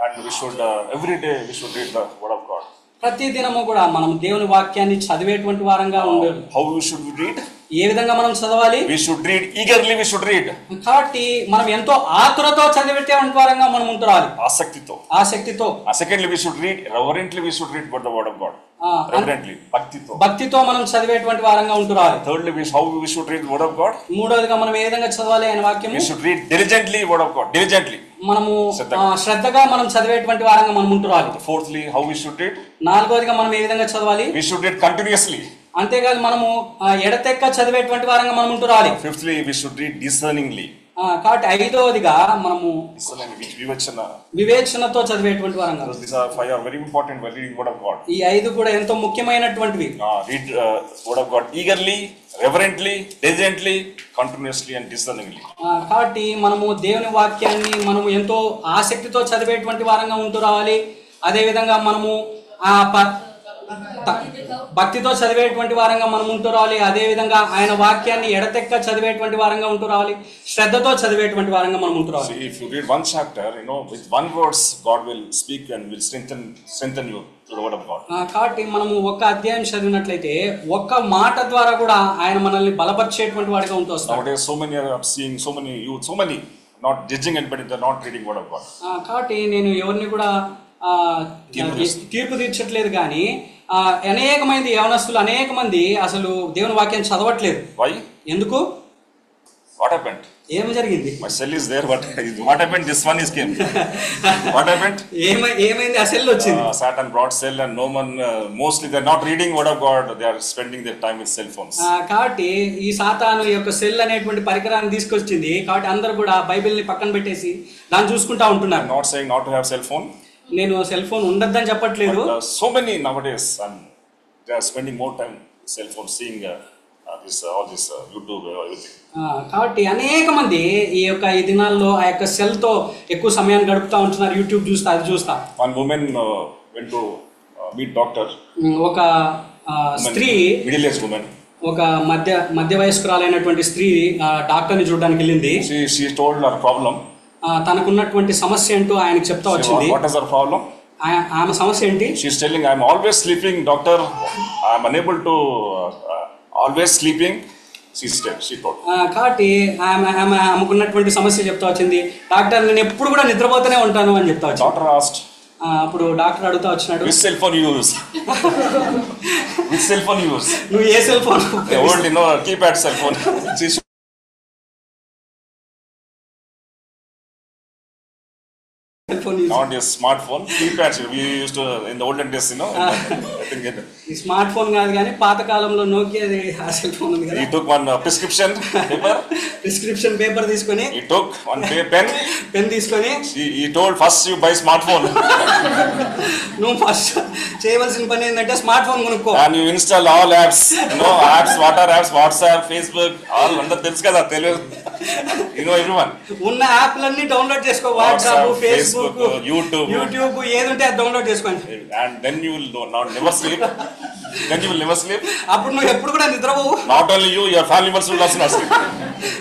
And we should every day we should read the word of God. ప్రతి దినము కూడా మనం దేవుని వాక్యాన్ని చదివేటువంటి వారంగా ఉండాలి. How we should read? ఏ విధంగా మనం చదవాలి? We should read eagerly. We should read. కాబట్టి మనం ఎంతో ఆతురతో చదివేటువంటి వారంగా మనం ఉండాలి. ఆసక్తితో. Secondly, we should read reverently. We should read what the word of God. Reverently, భక్తితో మనం చదివేటువంటి వారంగా ఉండాలి. Thirdly, how we should read the word of God. మూడోదిగా మనం ఏ విధంగా చదవాలి ఆయన వాక్యము? We should read diligently word of God. Diligently. మనము శ్రద్ధగా మనం చదివేటువంటి వారంగా మనం ఉండాలి. Fourthly, how we should read? నాలుగోదిగా మనం ఏ విధంగా చదవాలి? We should read continuously. అంతేకాదు మనము ఎడతెక్క చదివేటువంటి వారంగా మనం ఉండాలి. Fifthly, we should read discerningly. కాబట్టి ఐదోదిగా మనము వివేచనతో చదివేటువంటి వారంగా. These are 5 are very important while reading word of God. ఈ 5 కూడా ఎంతో ముఖ్యమైనటువంటివి. Read word of God eagerly, reverently, diligently, continuously and discerningly. కాబట్టి మనము దేవుని వాక్యాన్ని మనము ఎంతో ఆసక్తితో చదివేటువంటి వారంగా ఉంటూ రావాలి. అదే విధంగా మనము భక్తితో చదివేటువంటి వారంగా మనం ఉంటూ రావాలి. అదే విధంగా ఆయన వాక్యాన్ని ఎడతెక్క చదివేటువంటి వారంగా ఉంటూ రావాలి. శ్రద్ధతో చదివేటువంటి వారంగా మనం ఉంటూ రావాలి. If you read one chapter, with one verse God will speak and will strengthen you to the word of God. కాబట్టి మనము ఒక అధ్యాయం చదివినట్లయితే ఒక్క మాట ద్వారా కూడా ఆయన మనల్ని బలపరిచేటువంటి వాడిగా ఉంటూ వస్తాడు. Nowadays so many are seeing so many youth, so many not judging anybody, they are not reading word of God. కాబట్టి నేను ఎవరిని కూడా తీర్పు తీర్చట్లేదు కానీ అనేక మంది యవనస్తులు అనేక మంది అసలు దేవుని వాక్యాన్ని చదవట్లేదు. Why? ఎందుకు? What happened? ఏం జరిగింది? My cell is there, but what happened? This one is came. What happened? ఏమైంది? ఆ సెల్ వచ్చింది. Satan brought cell and no one, mostly they are not reading word of God, they are spending their time with cell phones. కాబట్టి ఈ సాతాను యొక్క cell అనేటువంటి పరికరాన్ని తీసుకొచ్చింది. కాబట్టి అందరూ కూడా బైబిల్ని పక్కన పెట్టేసి దాన్ని చూసుకుంటా ఉంటున్నారు. Not saying not to have cell phone. నేను సెల్ ఫోన్ ఉండద్దని చెప్పట్లేదు. So many nowadays and they are spending more time cell phone seeing all this YouTube everything. కాబట్టి అనేక మంది ఈ దినాల్లో ఆ యొక్క సెల్ తో ఎక్కువ సమయాన్ని గడుపుతా ఉంటున్నారు. యూట్యూబ్ చూస్తా అది చూస్తా. One woman went to meet doctor. ఒక స్త్రీ, middle aged woman, ఒక మధ్య వయస్కురాలైనటువంటి స్త్రీ డాక్టర్ని చూడడానికి వెళ్ళింది. She told her problem. తనకున్నటువంటి సమస్య ఏంటో ఆయనకు చెప్తా వచ్చింది. What is her problem? ఆమె సమస్య ఏంటి? She is telling, I am always sleeping, doctor. I am unable to always sleeping. She told. కాబట్టి ఆమెకున్నటువంటి సమస్య చెప్తా వచ్చింది. డాక్టర్ నేను ఎప్పుడు కూడా నిద్రపోతూనే ఉంటాను అని చెప్తా వచ్చింది. Doctor asked. అప్పుడు డాక్టర్ అడుగుతా వచ్చినాడు, which cell phone you use? Which cell phone you use? నువ్వు ఏ cell phone? The old keypad cell phone. Not a smartphone, keypads. We used to in the olden days, I think ఈ smart phone కాదు కానీ పాత కాలంలో Nokia ఆ cell phone ఉంది కదా. He took one prescription paper తీసుకొని he took one pen తీసుకొని he told first you buy smartphone. నువ్వు ఫస్ట్ చేయవలసిన పని ఏంటంటే స్మార్ట్ ఫోన్ కొనుక్కో. And you install all apps, apps, what are apps? WhatsApp, Facebook, all అందరూ తెలుసు కదా, తెలియదు. Everyone. ఉన్న యాప్లన్నీ డౌన్లోడ్ చేసుకో. వాట్సాప్, ఫేస్బుక్, యూట్యూబ్ ఏది ఉంటే అది డౌన్లోడ్ చేసుకోండి. And then you will never sleep. అప్పుడు నువ్వు ఎప్పుడు కూడా నిద్రపోవు. Not only you, your family members will also not sleep.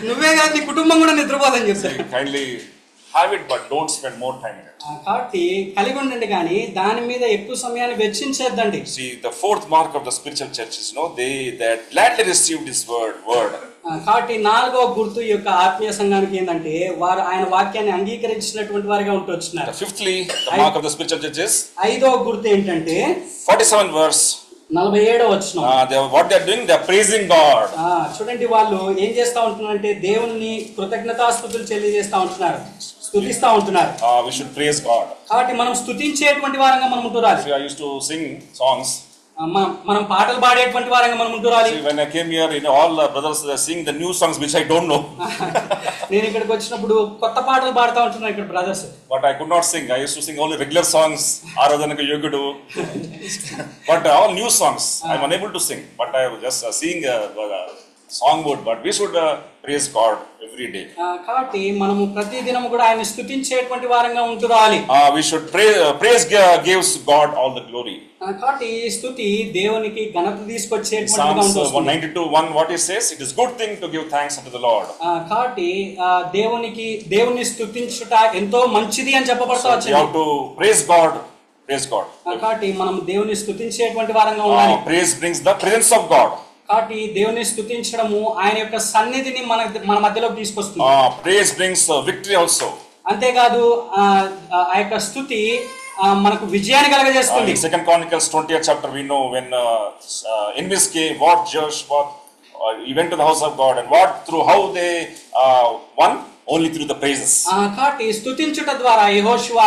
నువ్వే కాదు నీ కుటుంబం కూడా నిద్రపోదని చెప్తారు. Kindly have it, but don't spend more time in it. కాబట్టి కలిగి ఉండండి కానీ దాని మీద ఎక్కువ సమయాన్ని వెచ్చించొద్దండి. See, the fourth mark of the spiritual churches, they that gladly received this word. కాబట్టి 4వ గుర్తు ఈ యొక్క ఆత్మీయ సంఘానికి ఏంటంటే వారు ఆయన వాక్యాన్ని అంగీకరించినటువంటి వారిగా ఉంటూ వచ్చినారు. Fifthly, the mark of the spiritual churches. 5వ గుర్తు ఏంటంటే 47 verse. 47వ వచనం. What they are doing, they are praising God. చూడండి వాళ్ళు ఏం చేస్తా ఉంటున్నారంటే దేవుని కృతజ్ఞతాస్తుతులు చెల్లిచేస్తా ఉంటున్నారు, స్తుతిస్తా ఉంటున్నారు. We should praise God. కాబట్టి మనం స్తుతించేటువంటి వారంగా మనం ఉంటున్నారు. I used to sing songs. మనం పాటలు పాడేటువంటి వారంగా మనం ఉండాలి. See, when I came here, all the brothers are singing the new songs which I don't know. నేను ఇక్కడికి వచ్చినప్పుడు కొత్త పాటలు పాడుతూ ఉంటున్నారు ఇక్కడ brothers. But I could not sing. I used to sing only regular songs, Aradhanaka Yogudu. But all new songs, I'm unable to sing. But I was just seeing songboard. But we should praise God every day. కాబట్టి మనము ప్రతి దినము కూడా ఆయన స్తుతించేటువంటి వారంగా ఉంటురాలి. We should praise gives God all the glory. కాబట్టి ఈ స్తుతి దేవునికి ఘనత తీసుకొచ్చేటువంటిగా Psalms ఉంటుంది. 192:1 what he says, it is good thing to give thanks unto the Lord. కాబట్టి దేవుని స్తుతించుట ఎంతో మంచిది అని చెప్పబడతా So we వచ్చింది. have to praise God. Praise God. కాబట్టి మనం దేవుని స్తుతించేటువంటి వారంగా ఉండాలి. Praise brings the presence of God. కాబట్టి దేవుని స్తుతించడము ఆయన యొక్క సన్నిధిని మన మధ్యలోకి తీసుకొస్తుంది. Praise brings victory also. అంతేకాదు ఆ యొక్క స్తుతి మనకు విజయాన్ని కలగజేస్తుంది. In 2 Chronicles 20th chapter we know when enemies came, what Joshua he went to the house of God and how they won only through the praises. కాబట్టి స్తుతించుట ద్వారా యెహోషువ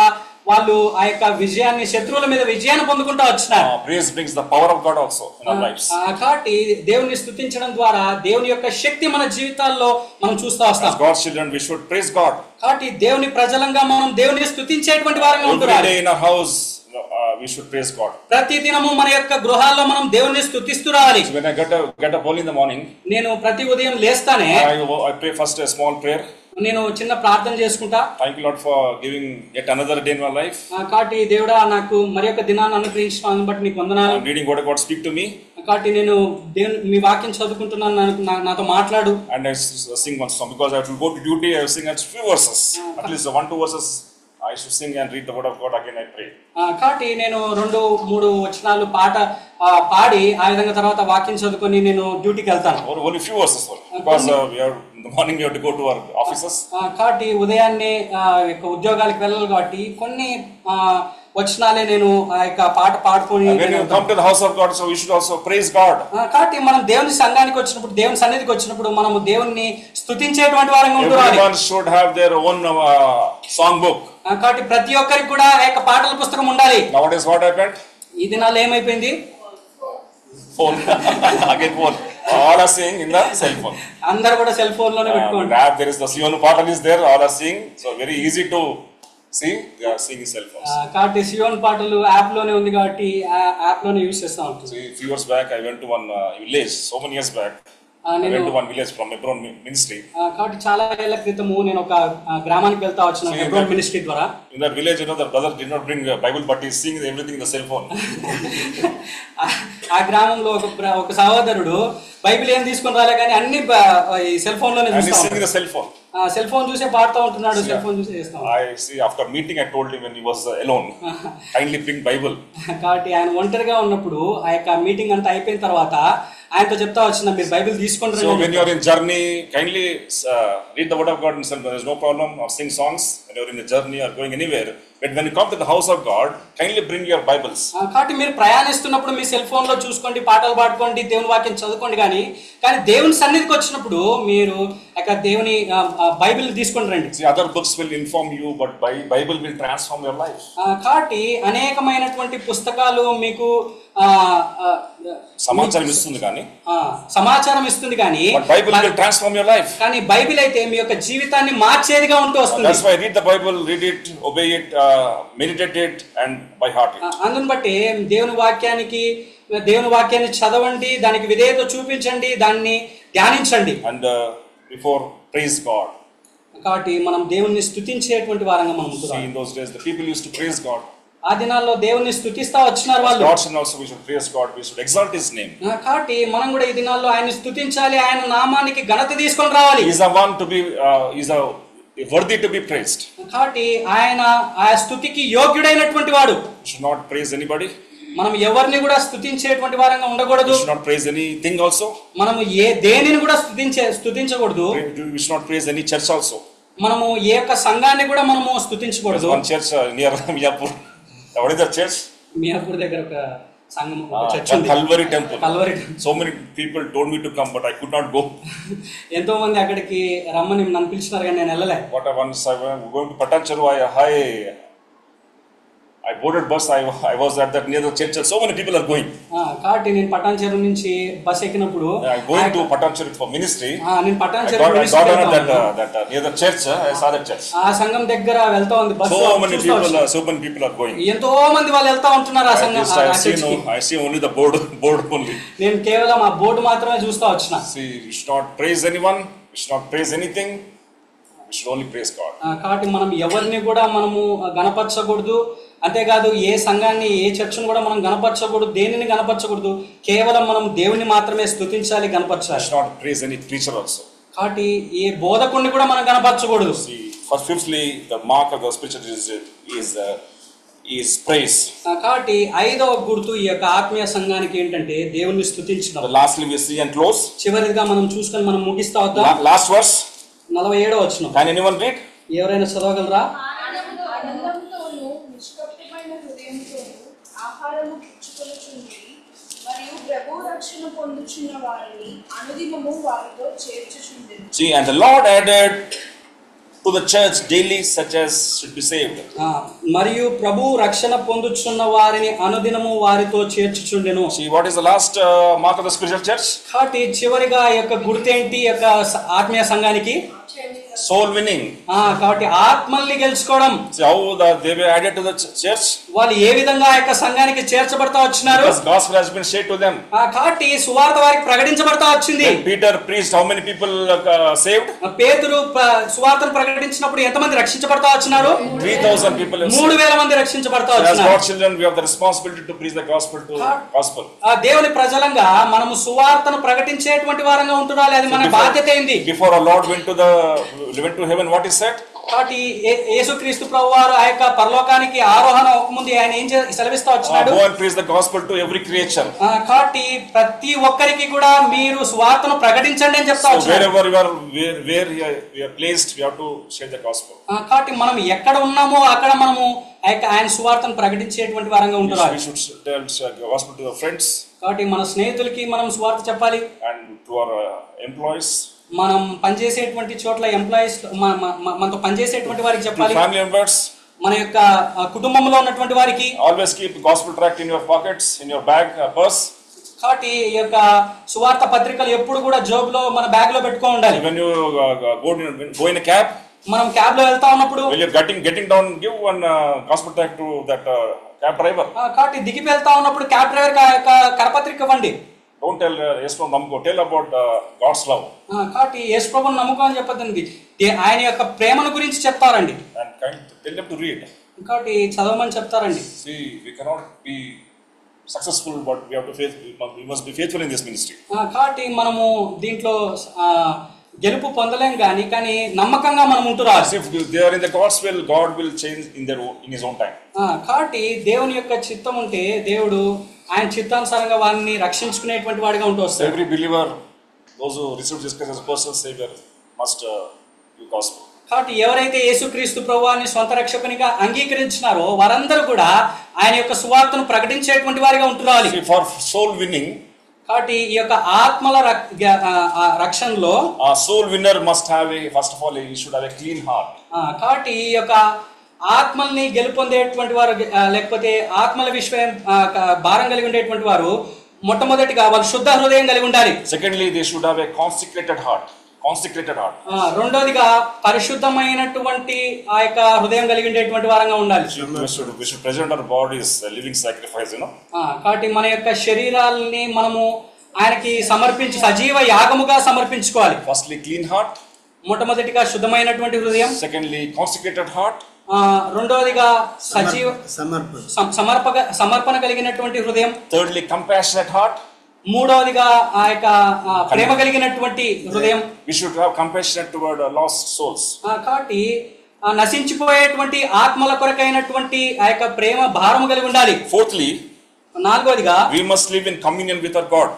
వాళ్ళు ఆ యొక్క విజయాన్ని శత్రువుల మీద విజయాన్ని పొందుకుంటూ వచ్చినారు. Praise brings the power of God also in our lives. కాబట్టి దేవుని స్తుతించడం ద్వారా దేవుని యొక్క శక్తి మన జీవితాల్లో మనం చూస్తూ వస్తాం. As God's children we should praise God. కాబట్టి దేవుని ప్రజలంగా మనం దేవుని స్తుతించేటువంటి వారంగా ఉండాలి. Every day in our house we should praise God. ప్రతి దినము మన యొక్క గృహాల్లో మనం దేవుని స్తుతిస్తూ రావాలి. So when I get up early in the morning, నేను ప్రతి ఉదయం లేస్తానే I pray first a small prayer. నేను చిన్న ప్రార్థన చేసుకుంటా. Thank you Lord for giving yet another day in my life. కాబట్టి దేవుడా నాకు మరి యొక్క దినాన్ని అనుగ్రహించడం బట్టి నీకు వందనాలు. I'm reading what God speak to me. కాబట్టి నేను మీ వాక్యం చదువుకుంటున్నాను, నాతో మాట్లాడు. And I sing one song because I have to go to duty. I sing a few verses, at least 1-2 verses. I should sing and read the word of God again. I pray. కాబట్టి నేను 2-3 వచనాలు పాడి ఆ విధంగా తర్వాత వాక్యం చదువుకొని నేను డ్యూటీకి వెళ్తాను. Only few verses because we are in the morning we have to go to our offices. కాబట్టి ఉదయాన్నే ఉద్యోగాలకు వెళ్ళాలి కాబట్టి కొన్ని వచనాలే నేను ఆ యొక్క పాట పాడుకొని. When you come to the house of God, so we should also praise God. కాబట్టి మనం దేవుని సంఘానికి వచ్చినప్పుడు, దేవుని సన్నిధికి వచ్చినప్పుడు మనము దేవుణ్ణి స్తుతించేటువంటి వారంగా ఉండాలి. Everyone should have their own song book. కాబట్టి ప్రతి ఒక్కరికి కూడా ఆ యొక్క పాటల పుస్తకం ఉండాలి. Nowadays what happened? ఈ దినాల్లో ఏమైపోయింది? Phone. Again phone. All are singing in the cell phone. అందరూ కూడా సెల్ ఫోన్ లోనే పెట్టుకోండి. There is the Sionu Patal is there. All are singing. So very easy to see. They are singing cell phones. కాబట్టి సియోన్ పాటలు app లోనే ఉంది కాబట్టి ఆ యాప్ లోనే యూస్ చేస్తా ఉంటాం. See, few years back I went to one village. So many years back. I went to one village from Hebron ministry. కాబట్టి చాలా ఏళ్ల క్రితము నేను ఒక గ్రామానికి వెళ్తా వచ్చిన హెబ్రోన్ మినిస్ట్రీ ద్వారా. In that village, the brother did not bring a Bible, but he is singing everything in the cell phone. ఆ గ్రామంలో ఒక సహోదరుడు బైబిల్ ఏం తీసుకొని రాలే కానీ అన్ని ఈ సెల్ ఫోన్ లోనే చూస్తా singing the cell phone. Cell phone చూసే పాడుతూ ఉంటున్నాడు. సెల్ ఫోన్ చూసే చేస్తాం. I see. After meeting, I told him when he was alone, kindly bring Bible. కాబట్టి ఆయన ఒంటరిగా ఉన్నప్పుడు ఆ యొక్క మీటింగ్ అంతా అయిపోయిన తర్వాత ఆయనతో చెప్తా వచ్చిన మీరు బైబిల్ తీసుకుంటారు. So when you are in journey, kindly read the word of God and there is no problem, or sing songs when you are in a journey or going anywhere. But when you come to the house of God, kindly bring your Bibles. కాబట్టి మీరు ప్రయాణిస్తున్నప్పుడు మీ cell phone లో చూసుకోండి, పాటలు పాడుకోండి, దేవుని వాక్యం చదువుకోండి. కానీ దేవుని సన్నిధికి వచ్చినప్పుడు మీరు దేవుని బైబిల్ తీసుకొని రండి. See, other books will inform you, but Bible will transform your life. కాబట్టి అనేకమైనటువంటి పుస్తకాలు మీకు సమాచారం ఇస్తుంది కానీ Bible will transform your life. కానీ బైబిల్ అయితే మీ యొక్క జీవితాన్ని మార్చేదిగా ఉంటూ వస్తుంది. That's why read the Bible, read it, obey it, meditate it, and by heart it. అందుని బట్టి దేవుని వాక్యాన్ని చదవండి, దానికి విధేయత చూపించండి, దాన్ని ధ్యానించండి. And before praise God. కాబట్టి మనం దేవుణ్ణి స్తుతించేటువంటి వారంగా మనం ఉంటున్నాం. See, in those days the people used to praise God. ఆ దినాల్లో దేవుణ్ణి స్తుతిస్తా వచ్చినారు వాళ్ళు. God should also, we should praise God, we should exalt his name. కాబట్టి మనం కూడా ఈ దినాల్లో ఆయన్ని స్తుతించాలి, ఆయన నామానికి ఘనత తీసుకొని రావాలి. He is the one to be worthy to be praised. కాబట్టి ఆయన ఆ స్తుతికి యోగ్యుడైనటువంటి వాడు. We should not praise anybody. మనం ఎవరిని కూడా స్తుతించేటువంటి వారంగా ఉండకూడదు. We should not praise anything also. మనము దేనిని కూడా స్తుతించకూడదు. We should not praise any church also. మనము ఏ యొక్క సంఘాన్ని కూడా మనము స్తుతించకూడదు. One church near Miyapur. What is that church? Miyapur దగ్గర ఒక సంఘం, చర్చ్ ఉంది, Calvary Temple. Calvary. So many people told me to come, but I could not go. ఎంతో మంది అక్కడికి రమ్మని నన్ను పిలిచినారు కానీ నేను వెళ్ళలే. What once I was going to Patancheru, I boarded bus. I was at that near the church. So many people are going. కాబట్టి నేను పటాన్చెరు నుంచి బస్ ఎక్కినప్పుడు I'm going to Patancheru for ministry. నేను I Patancheru got on ministry that near the church. I saw that church. ఆ సంఘం దగ్గర వెళ్తా ఉంది bus. So many people are going. ఎంతో మంది వాళ్ళు వెళ్తా ఉంటున్నారు ఆ సంఘం. I see only the board only. నేను కేవలం ఆ బోర్డు మాత్రమే చూస్తా వచ్చిన. See, we should not praise anyone. We should not praise anything. We should only praise God. కాబట్టి మనం ఎవరిని కూడా మనము గణపరచకూడదు. అంతేకాదు ఏ సంఘాన్ని ఏ చర్చను కూడా మనం గణపరచకూడదు, దేనిని గణపరచకూడదు. కేవలం మనం దేవుని మాత్రమే స్తుతించాలి, గణపరచాలి. We should not praise any preacher also. కాబట్టి ఏ బోధకుడిని కూడా మనం గణపరచకూడదు. See, fifthly, the mark of the spiritual is praise. కాబట్టి ఐదవ గుర్తు ఈ యొక్క ఆత్మీయ సంఘానికి ఏంటంటే దేవుని స్తుతించడం. Lastly, we see and close. చివరిగా మనం చూసుకొని మనం ముగిస్తా వద్దాం. Last verse. 47వ వచనం. Can anyone read? ఎవరైనా చదవగలరా? ఆనందంతోను నిష్కపటమైన హృదయంతోను ఆహారము పుచ్చుకొనుచుండి మరియు ప్రభు రక్షణ పొందుచున్న వారిని అనుదినము వారితో చేర్చుచుండెను. See, and the Lord added to the church daily such as should be saved. మరియు ప్రభు రక్షణ పొందుచున్న వారిని అనుదినము వారితో చేర్చుచుండెను. See, what is the last mark of the spiritual church? కాబట్టి చివరిగా ఈ యొక్క గుర్తేంటి ఈ యొక్క ఆత్మీయ సంఘానికి? Soul winning. కాబట్టి ఆత్మల్ని గెలుచుకోవడం. See how they were added to the church? వాళ్ళు ఏ విధంగా ఆ యొక్క సంఘానికి చేర్చబడతా వచ్చినారు? Because gospel has been shared to them. కాబట్టి సువార్త వారికి ప్రకటించబడతా వచ్చింది. When Peter preached, how many people saved? పేతురు సువార్తను ప్రకటించినప్పుడు ఎంతమంది రక్షించబడతా వచ్చినారు? 3,000 people. 3,000 మంది రక్షించబడతా As వచ్చినారు. God's children, we have the responsibility to preach the gospel to gospel. దేవుని ప్రజలంగా మనము సువార్తను ప్రకటించేటువంటి వారంగా ఉంటున్నాలి. అది మన బాధ్యత అయింది. Before our Lord went to heaven, what he said? కాబట్టి యేసుక్రీస్తు ప్రభువారు ఆ యొక్క పరలోకానికి ఆరోహణ ముందు ఆయన ఏం సెలవిస్తా వచ్చినాడు? Go and preach the gospel to every creature. కాబట్టి ప్రతి ఒక్కరికి కూడా మీరు సువార్తను ప్రకటించండి అని చెప్తా వచ్చాడు. Wherever you are, where we are placed, we have to share the gospel. కాబట్టి మనం ఎక్కడ ఉన్నామో అక్కడ మనము ఆయన సువార్తను ప్రకటించేటువంటి వారంగా ఉంటున్నారు. We should tell the gospel to our friends. కాబట్టి మన స్నేహితులకి మనం సువార్త చెప్పాలి. And to our employees. మనం పనిచేసేటువంటి చోట్ల ఎంప్లాయీస్ మనతో పనిచేసేటువంటి వారికి చెప్పాలి. Family members. మన యొక్క కుటుంబంలో ఉన్నటువంటి వారికి. Always keep gospel tract in your pockets, in your bag, purse. కాబట్టి ఈ యొక్క సువార్త పత్రికలు ఎప్పుడు కూడా జోబులో మన బ్యాగ్ లో పెట్టుకో ఉండాలి. When you go in a cab, మనం క్యాబ్ లో వెళ్తా ఉన్నప్పుడు when you're getting down, give one gospel tract to that cab driver. కాబట్టి దిగి వెళ్తా ఉన్నప్పుడు క్యాబ్ డ్రైవర్ కరపత్రిక ఇవ్వండి. Don't tell Namko, tell about God's love. కాబట్టి యేసు ప్రభువుని నమ్ముకో అని చెప్పదండి, ఆయన యొక్క ప్రేమను గురించి చెప్తారండి. And tell them to read. కాబట్టి చదవమని చెప్తారండి. See, we cannot be successful, but we must be faithful in this ministry. కాబట్టి మనము దీంట్లో గెలుపు పొందలేం కానీ నమ్మకంగా మనం ఉంటున్నారు. If they are in the God's will, God will change in His own time. కాబట్టి దేవుని యొక్క చిత్తం ఉంటే దేవుడు ఆయన చిత్తానుసారంగా వారిని రక్షించుకునేటువంటి వాడిగా ఉంటూ వస్తాడు. Every believer, those who receive Jesus Christ as personal Savior, must do gospel. కాబట్టి ఎవరైతే యేసుక్రీస్తు ప్రభువుని సొంత రక్షకునిగా అంగీకరించినారో వారందరూ కూడా ఆయన యొక్క సువార్తను ప్రకటించేటువంటి వారిగా ఉంటున్నారు. For soul winning, కాబట్టి ఈ యొక్క ఆత్మల రక్షణలో soul winner must have first of all he should have a clean heart. కాబట్టి ఈ యొక్క ఆత్మల్ని గెలుపొందేటువంటి వారు లేకపోతే ఆత్మల విషయం భారం కలిగి ఉండేటువంటి వారు మొట్టమొదటిగా వారు శుద్ధ హృదయం కలిగి ఉండాలి. Secondly, they should have a consecrated heart. రెండోదిగా పరిశుద్ధమైనటువంటి ఆ యొక్క హృదయం కలిగి ఉండేటువంటి వారంగా ఉండాలి. We should present our bodies a living sacrifice, కాబట్టి మన యొక్క శరీరాలని మనము ఆయనకి సమర్పించి సజీవ యాగముగా సమర్పించుకోవాలి. Firstly, clean heart. మొట్టమొదటిగా శుద్ధమైనటువంటి హృదయం. Secondly, consecrated heart. రెండోదిగా సజీవ సమర్పణ కలిగినటువంటి హృదయం. Thirdly, compassionate heart. మూడవదిగా ఆ యొక్క ప్రేమ కలిగినటువంటి హృదయం. We should have compassion toward lost souls. కాబట్టి నశించిపోయేటువంటి ఆత్మల కొరకైనటువంటి ఆ యొక్క ప్రేమ భారము కలిగి ఉండాలి. Fourthly, నాలుగవదిగా we must live in communion with our God.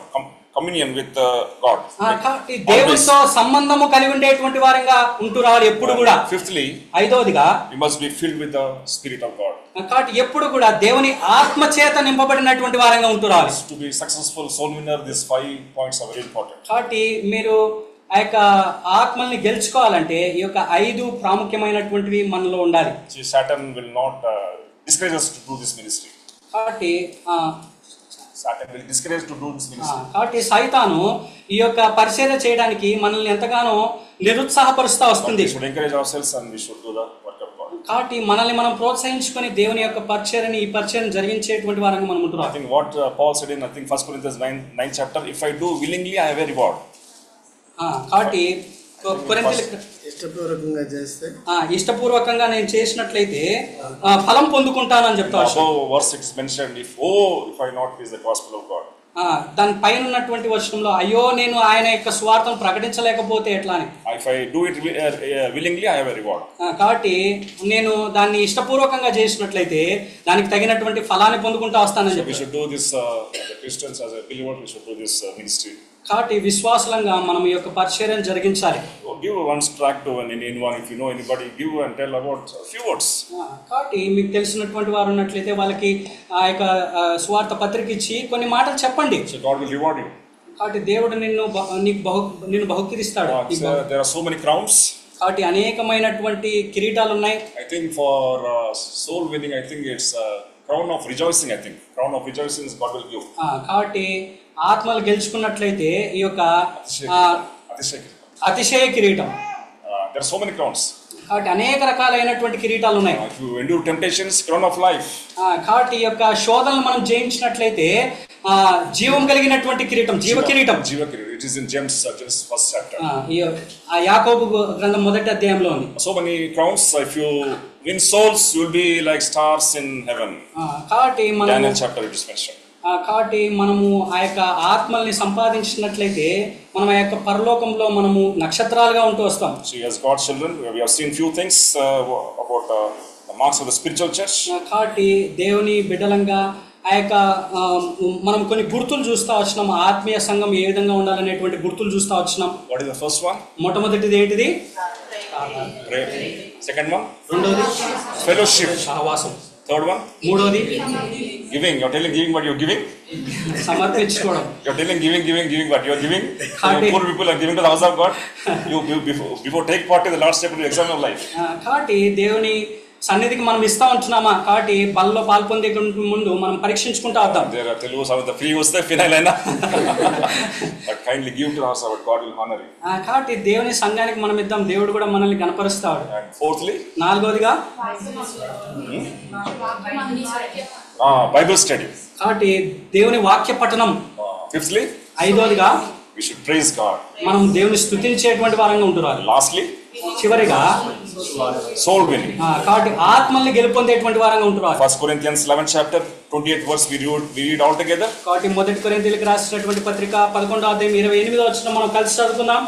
Communion with God. కాబట్టి దేవునితో సంబంధము కలిగి ఉండేటువంటి వారంగా ఉంటున్నారు ఎప్పుడు కూడా. Fifthly, ఐదవదిగా we must be filled with the Spirit of God. కాబట్టి ఎప్పుడు కూడా దేవుని ఆత్మ చేత నింపబడినటువంటి వారంగా ఉంటున్నారు. To be successful soul winner, these 5 points are very important. కాబట్టి మీరు ఆ యొక్క ఆత్మల్ని గెలుచుకోవాలంటే ఈ యొక్క 5 ప్రాముఖ్యమైనటువంటివి మనలో ఉండాలి. See, Satan will not discourage us to do this ministry. కాబట్టి Satan will discourage to do this ministry. కాబట్టి సైతాను ఈ యొక్క పరిచర్య చేయడానికి మనల్ని ఎంతగానో నిరుత్సాహపరుస్తూ But వస్తుంది. we should encourage ourselves and we should do the work of God. కాబట్టి మనల్ని మనం ప్రోత్సహించుకొని దేవుని యొక్క పరిచర్యని ఈ పరిచర్యను జరిగించేటువంటి వారంగా మనం I ఉంటున్నాం. think what Paul said in 1 Corinthians 9 chapter, if I do willingly, I have a reward. కాబట్టి కొరింథీయులకు ఇష్టపూర్వకంగా చేస్తే ఇష్టపూర్వకంగా నేను చేసినట్లయితే ఫలం పొందుకుంటానని చెప్తాను. Above verse 6 mentioned, if I not preach the gospel of God. దాని పైన ఉన్నటువంటి వచనంలో అయ్యో నేను ఆయన యొక్క స్వార్థం ప్రకటించలేకపోతే ఎట్లా అని. If I do it willingly, I have a reward. కాబట్టి నేను దాన్ని ఇష్టపూర్వకంగా చేసినట్లయితే దానికి తగినటువంటి ఫలాన్ని పొందుకుంటూ వస్తానని We చెప్పి. should do this as a Christians, as a believer, we should do this ministry. కాబట్టి విశ్వాసంగా మనం ఈ యొక్క పరిచర్యను జరిగించాలి. Give one tract to anyone, if you know anybody, give and tell about a few words. కాబట్టి మీకు తెలిసినటువంటి వారు ఉన్నట్లయితే వాళ్ళకి ఆ యొక్క స్వార్థ పత్రిక ఇచ్చి కొన్ని మాటలు చెప్పండి. So God will reward you. కాబట్టి దేవుడు నిన్ను బహుకరిస్తాడు. There are so many crowns. కాబట్టి అనేకమైనటువంటి కిరీటాలు ఉన్నాయి. I think for soul winning, I think it's crown of rejoicing. I think crown of rejoicing is God will give. కాబట్టి ఆత్మలు గెలుచుకున్నట్లయితే ఈ యొక్క Atishaya. అతిశయ కిరీటం. There are so many crowns. కాబట్టి అనేక రకాలైనటువంటి కిరీటాలు ఉన్నాయి. If you endure temptations, crown of life. కాబట్టి ఈ యొక్క శోధనలు మనం జయించినట్లయితే జీవం కలిగినటువంటి కిరీటం, జీవ కిరీటం. Jiva kireetam. It is in James first chapter. యాకోబు గ్రంథం మొదటి అధ్యాయంలో ఉంది. So many crowns. If you win souls, you will be like stars in heaven. కాబట్టి Daniel chapter it is mentioned. కాబట్టి మనము ఆ యొక్క ఆత్మల్ని సంపాదించినట్లయితే మనం ఆ యొక్క పరలోకంలో మనము నక్షత్రాలుగా ఉంటూ వస్తాం. So as God's children, we have seen few things about the marks of the spiritual church. కాబట్టి దేవుని బిడ్డలంగా ఆ యొక్క మనం కొన్ని గుర్తులు చూస్తూ వచ్చినాం. ఆత్మీయ సంఘం ఏ విధంగా ఉండాలనేటువంటి గుర్తులు చూస్తూ వచ్చినాం. What is the first one? మొట్టమొదటిది ఏంటిది? Prayer. Second one? రెండోది Fellowship. సహవాసం. Third one? మూడోది Giving. You're telling giving what you're giving. సమర్పించుకోవడం. You're telling giving what you're giving. Poor people are giving to the house of God. You before take part in the last step of the exam of life. కాబట్టి దేవుని సన్నిధికి మనం ఇస్తా ఉంటున్నామా? కాబట్టి బల్లో పాల్పొందే ముందు మనం పరీక్షించుకుంటా వద్దాం. There are Telugu some of the free was the final line. But kindly give to the house of God. God will honor you. కాబట్టి దేవుని సంఘానికి మనం ఇద్దాం. దేవుడు కూడా మనల్ని గణపరుస్తాడు. And fourthly, నాలుగోదిగా Bible study. కాబట్టి దేవుని వాక్య పఠనం. Fifthly, ఐదోదిగా we should praise God. మనం దేవుని స్తుతించేటువంటి వారంగా ఉంటున్నారు. Lastly, చివరిగా soul winning. కాబట్టి ఆత్మల్ని గెలుపొందేటువంటి వారంగా ఉంటున్నారు. 1 Corinthians 11 chapter 28 verse we read all together. కాబట్టి మొదటి కొరింథీయులకు రాసినటువంటి పత్రిక 11వ అధ్యాయం 28వ వచనం మనం కలిసి చదువుకుందాం.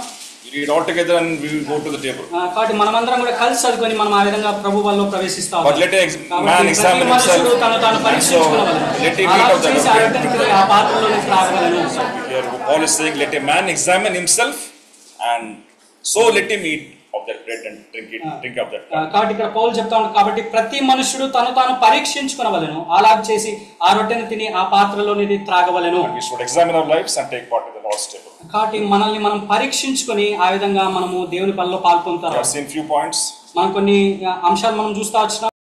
We read all together and we will go to the table. కాబట్టి మనమందరం కూడా కలిసి చదువుకొని మనం ఆ విధంగా ప్రభు వల్ల ప్రవేశిస్తాం. But let a man examine himself. తను పరీక్షించుకోవాలి. Let him eat of that. ఆ పాత్రలోనే త్రాగవలెను. Here Paul is saying, let a man examine himself, and so let him eat of that bread and drink of that. కాబట్టి ఇక్కడ పౌలు చెప్తా ఉంటాడు, కాబట్టి ప్రతి మనుషుడు తాను పరీక్షించుకొనవలెను, అలా చేసి ఆ రొట్టెను తిని ఆ పాత్రలోనిది త్రాగవలెను. We should examine our lives and take part in the Lord's table. కాబట్టి మనల్ని మనం పరీక్షించుకొని ఆ విధంగా మనము దేవుని బలిలో పాల్పొందుతారు. We have seen few points. మనం కొన్ని అంశాలు మనం చూస్తా వచ్చినాం.